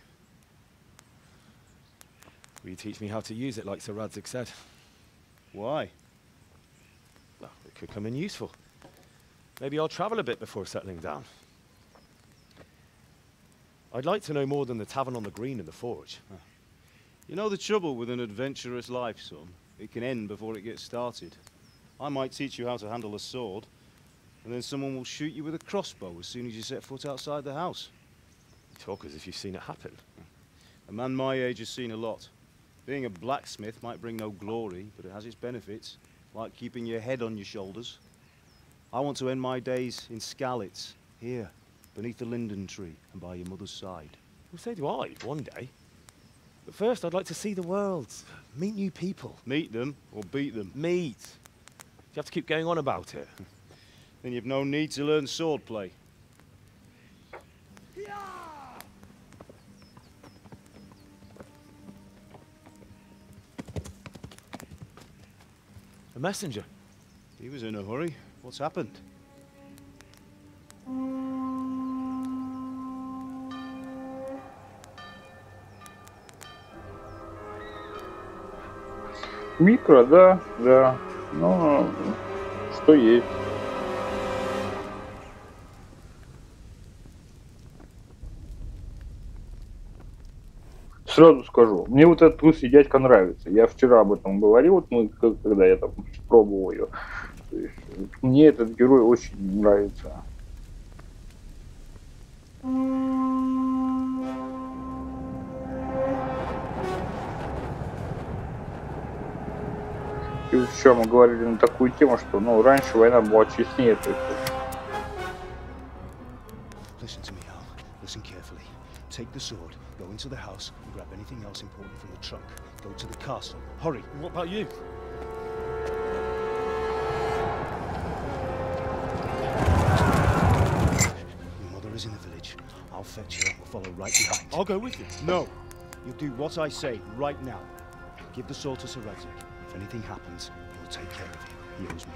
S5: Will you teach me how to use it, like Sir Radzig said?
S4: Why?
S5: Well, it could come in useful. Maybe I'll travel a bit before settling down. I'd like to know more than the tavern on the green and the forge.
S4: You know the trouble with an adventurous life, son? It can end before it gets started. I might teach you how to handle a sword, and then someone will shoot you with a crossbow as soon as you set foot outside the house.
S5: You talk as if you've seen it happen.
S4: A man my age has seen a lot. Being a blacksmith might bring no glory, but it has its benefits, like keeping your head on your shoulders. I want to end my days in Skalitz, here, beneath the linden tree and by your mother's side.
S5: Well, so do I, one day. But first, I'd like to see the world, meet new people.
S4: Meet them or beat them?
S5: Meet. You have to keep going on about it.
S4: Then you've no need to learn swordplay.
S5: A messenger.
S4: He was in a hurry. What's happened?
S1: Микро, да, да. Ну, что есть. Сразу скажу, мне вот этот русский дядька нравится. Я вчера об этом говорил, ну, когда я там пробовал ее. То есть, мне этот герой очень нравится. И вот еще мы говорили на такую тему, что, ну, раньше война была честнее. То есть...
S4: Listen to me, Al. Listen carefully. Take the sword, go into the house, and grab anything else important from the trunk. Go to the castle. Hurry.
S5: What about you?
S4: Your mother is in the village. I'll fetch her and we'll follow right behind.
S5: I'll go with you.
S4: No. You'll do what I say right now. Give the sword to Sir Radzik. If anything happens, he'll take care of you. He owes me.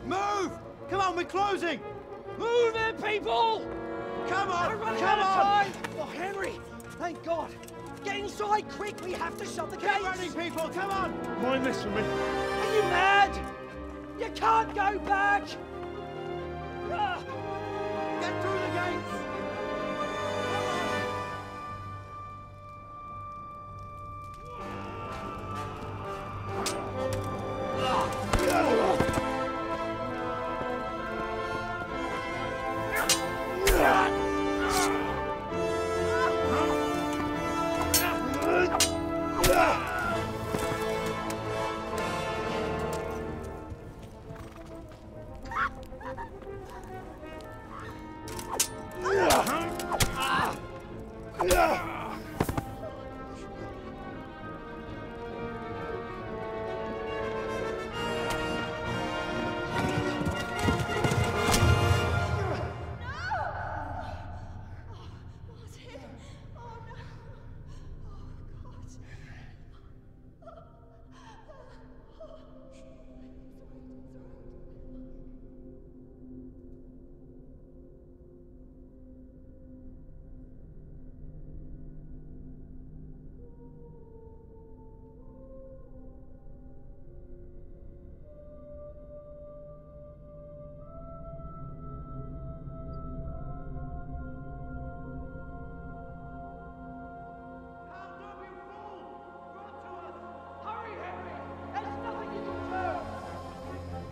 S8: Move! Come on, we're closing!
S12: Move it, people!
S8: Come on!
S12: We're running
S8: Come
S12: out of
S8: on!
S12: time! Oh, Henry! Thank God! Get inside, quick! We have to shut the
S8: Keep
S12: gates!
S8: running, people! Come on!
S5: Mind this for me.
S12: Are you mad? You can't go back! Ah.
S8: Get through the gates!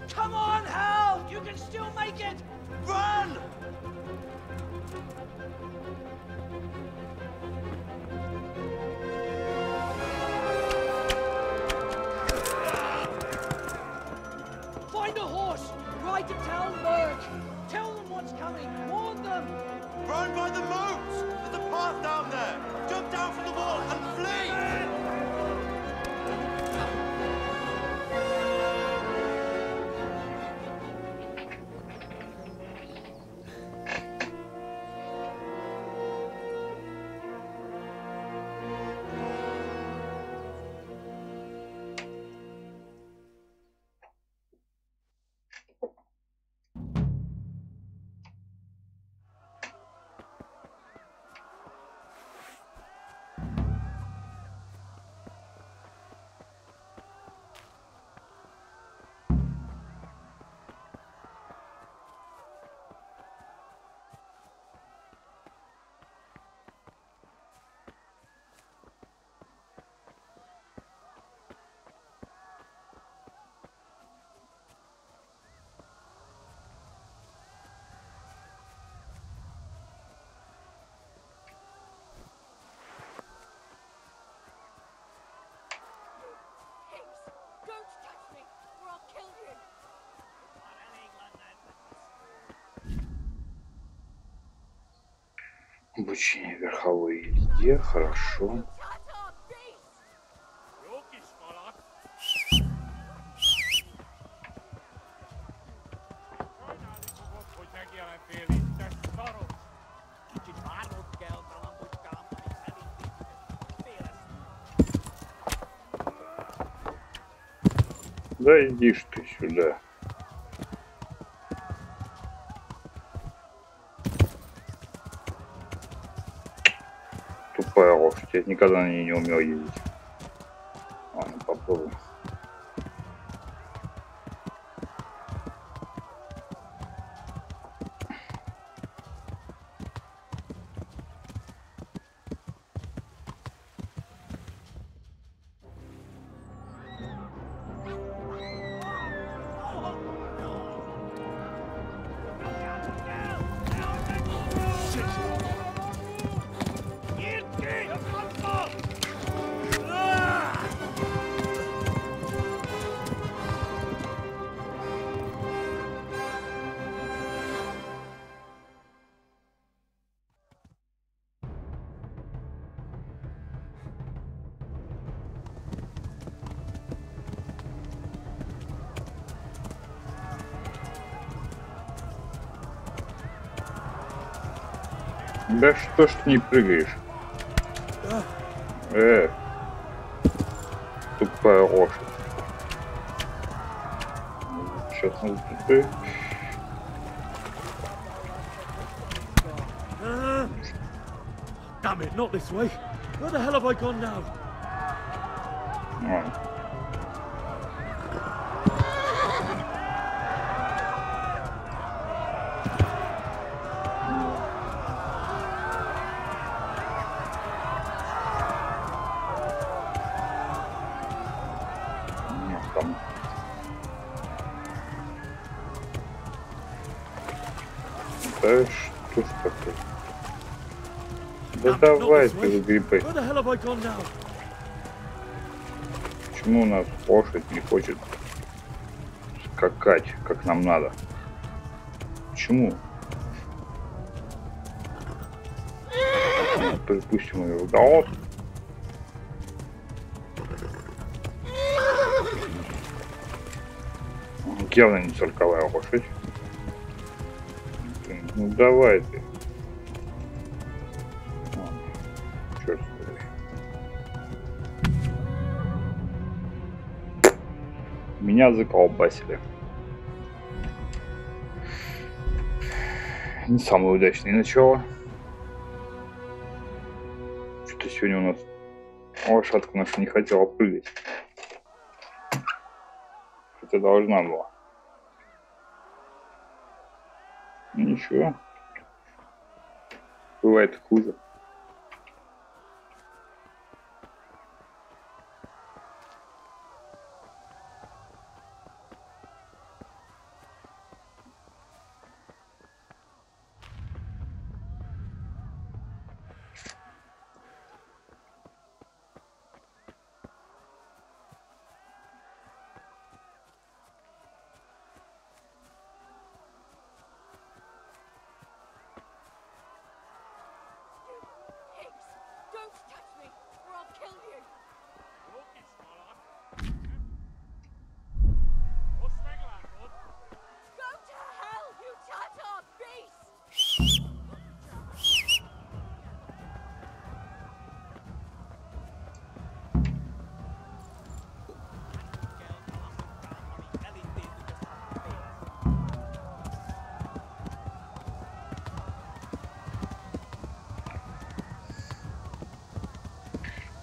S12: Come on, Hal! You can still make it!
S8: Run!
S12: Find a horse! Ride to Talmberg! Tell them what's coming! Warn them!
S8: Run by the moat! There's a path down there! Jump down from the wall and flee!
S1: Обучение верховой езде, хорошо. Да иди ж ты сюда. Тупая лошадь. Я никогда на ней не умел ездить. Ладно, попробуем. Да что ж ты не прыгаешь? Тупая лошадь. Сейчас надо ты.
S5: Damn it, not this way. Where the hell have I gone now?
S1: Да что ж такое? Да давай ты загребай. Почему у нас лошадь не хочет скакать, как нам надо? Почему? Припустим ее в голод. Явно не цирковая лошадь. Ну давай ты. Черт возьми. Меня заколбасили. Не самое удачное начало. Что-то сегодня у нас лошадка наша не хотела прыгать. Хотя должна была. Ничего. Бывает хуже.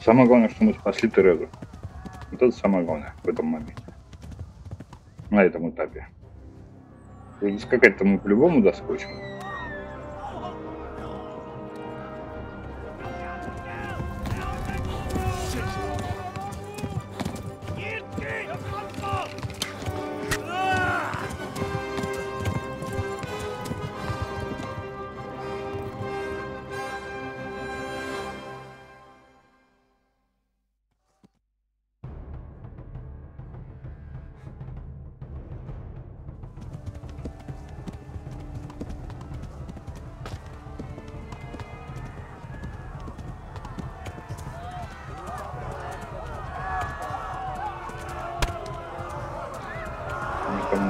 S1: Самое главное, что мы спасли Терезу. Вот это самое главное в этом моменте. На этом этапе. Скакать-то мы по-любому доскочим.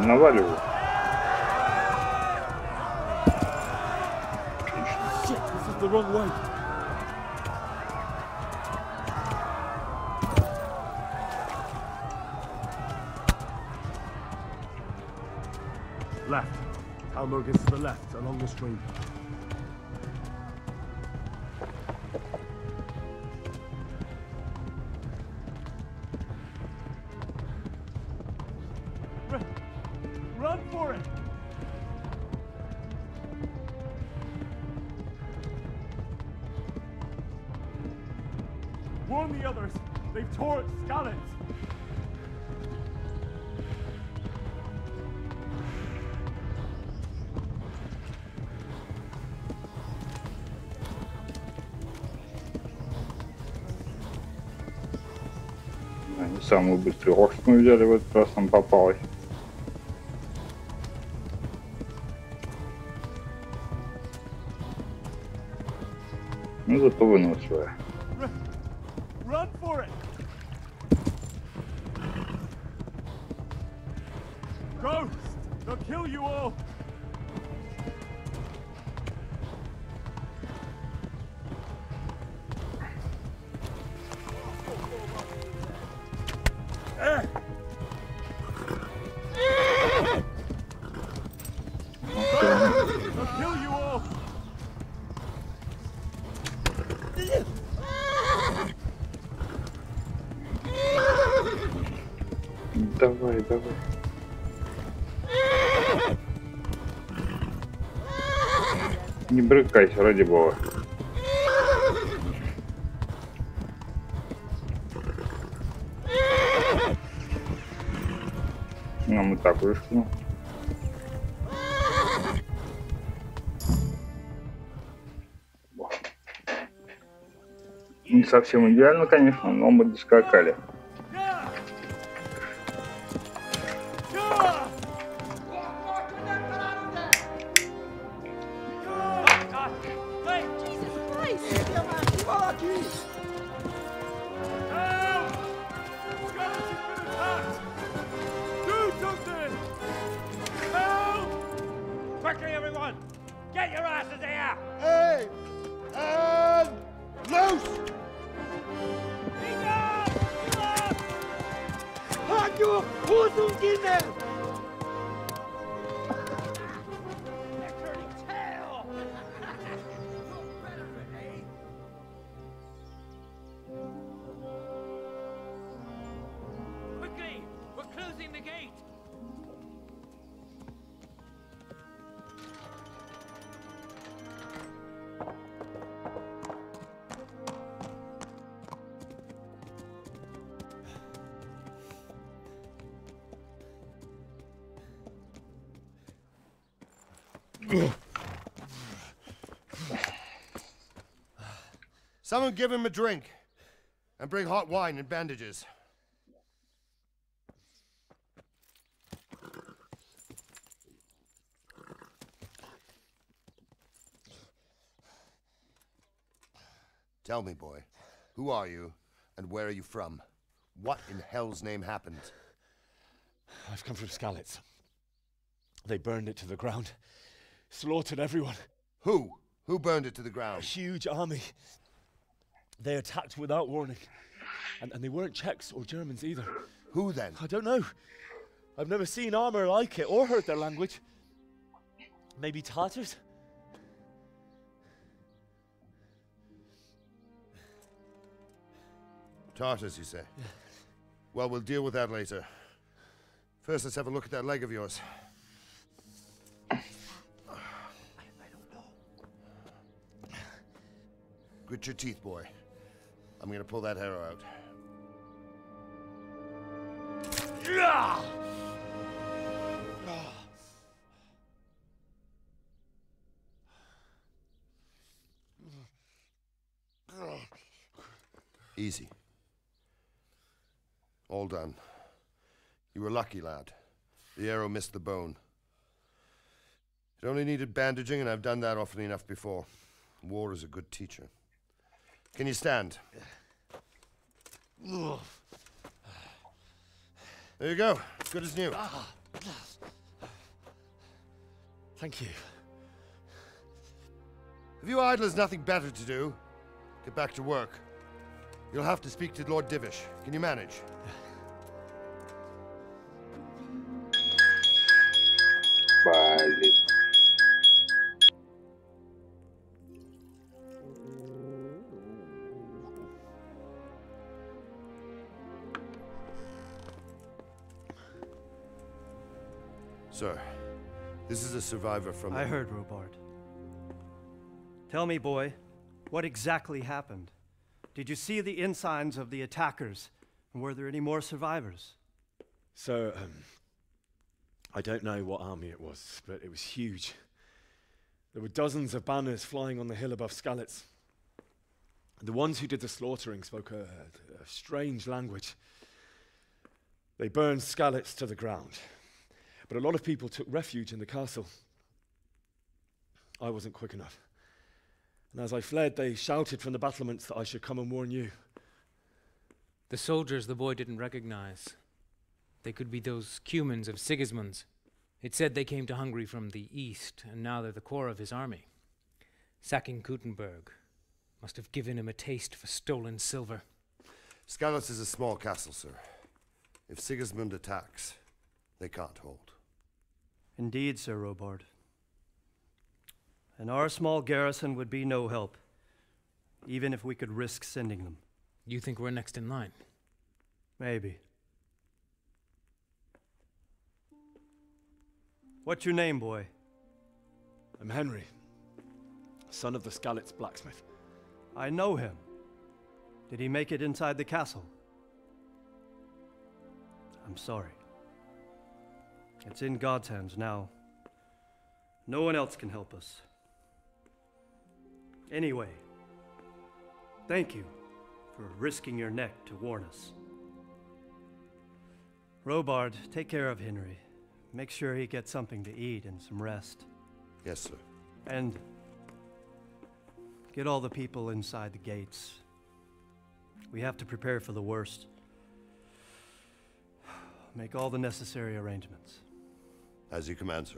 S1: наваливаю.
S5: Shit, this is the wrong way.
S17: Left. Talmud is to the left, along the stream. Run for it! Warn the others. They've torched Skalitz.
S1: Они самую быструю лошадь мы взяли, в этот раз нам попалась. Ну, зато выносливая.
S17: Run for it! Ghost! They'll kill you all! They'll kill you all!
S1: Давай, давай. Не брыкайся, ради бога. Нам и так вышло. Не совсем идеально, конечно, но мы доскакали.
S13: Quickly, everyone! Get your asses here!
S10: Hey! And loose! Hajo, Hosungine!
S13: They're turning tail! Quickly! We're closing the gate!
S10: Someone give him a drink. And bring hot wine and bandages. Tell me, boy, who are you and where are you from? What in hell's name happened?
S5: I've come from Skalitz. They burned it to the ground. Slaughtered everyone.
S10: Who? Who burned it to the ground?
S5: A huge army. They attacked without warning. And they weren't Czechs or Germans either.
S10: Who then?
S5: I don't know. I've never seen armor like it or heard their language. Maybe Tatars?
S10: Tartars, you say? Yeah. Well, we'll deal with that later. First, let's have a look at that leg of yours. I don't know. Grit your teeth, boy. I'm gonna pull that arrow out. Easy. All done. You were lucky, lad. The arrow missed the bone. It only needed bandaging, and I've done that often enough before. War is a good teacher. Can you stand? There you go. Good as new.
S5: Thank you.
S10: If you idlers nothing better to do, get back to work. You'll have to speak to Lord Divish. Can you manage?
S1: Vale.
S10: Sir, this is a survivor from...
S18: I heard, Robard. Tell me, boy, what exactly happened? Did you see the ensigns of the attackers? And were there any more survivors?
S5: So, I don't know what army it was, but it was huge. There were dozens of banners flying on the hill above Skalitz. The ones who did the slaughtering spoke a strange language. They burned Skalitz to the ground. But a lot of people took refuge in the castle. I wasn't quick enough. And as I fled, they shouted from the battlements that I should come and warn you.
S14: The soldiers the boy didn't recognize. They could be those Cumans of Sigismund's. It said they came to Hungary from the east, and now they're the core of his army. Sacking Gutenberg must have given him a taste for stolen silver.
S10: Skalitz is a small castle, sir. If Sigismund attacks, they can't hold.
S18: Indeed, Sir Robard. And our small garrison would be no help, even if we could risk sending them.
S14: You think we're next in line?
S18: Maybe. What's your name, boy?
S5: I'm Henry, son of the Skalitz blacksmith.
S18: I know him. Did he make it inside the castle? I'm sorry. It's in God's hands now. No one else can help us. Anyway, thank you for risking your neck to warn us. Robard, take care of Henry. Make sure he gets something to eat and some rest.
S10: Yes, sir.
S18: And get all the people inside the gates. We have to prepare for the worst. Make all the necessary arrangements.
S10: As you command, sir.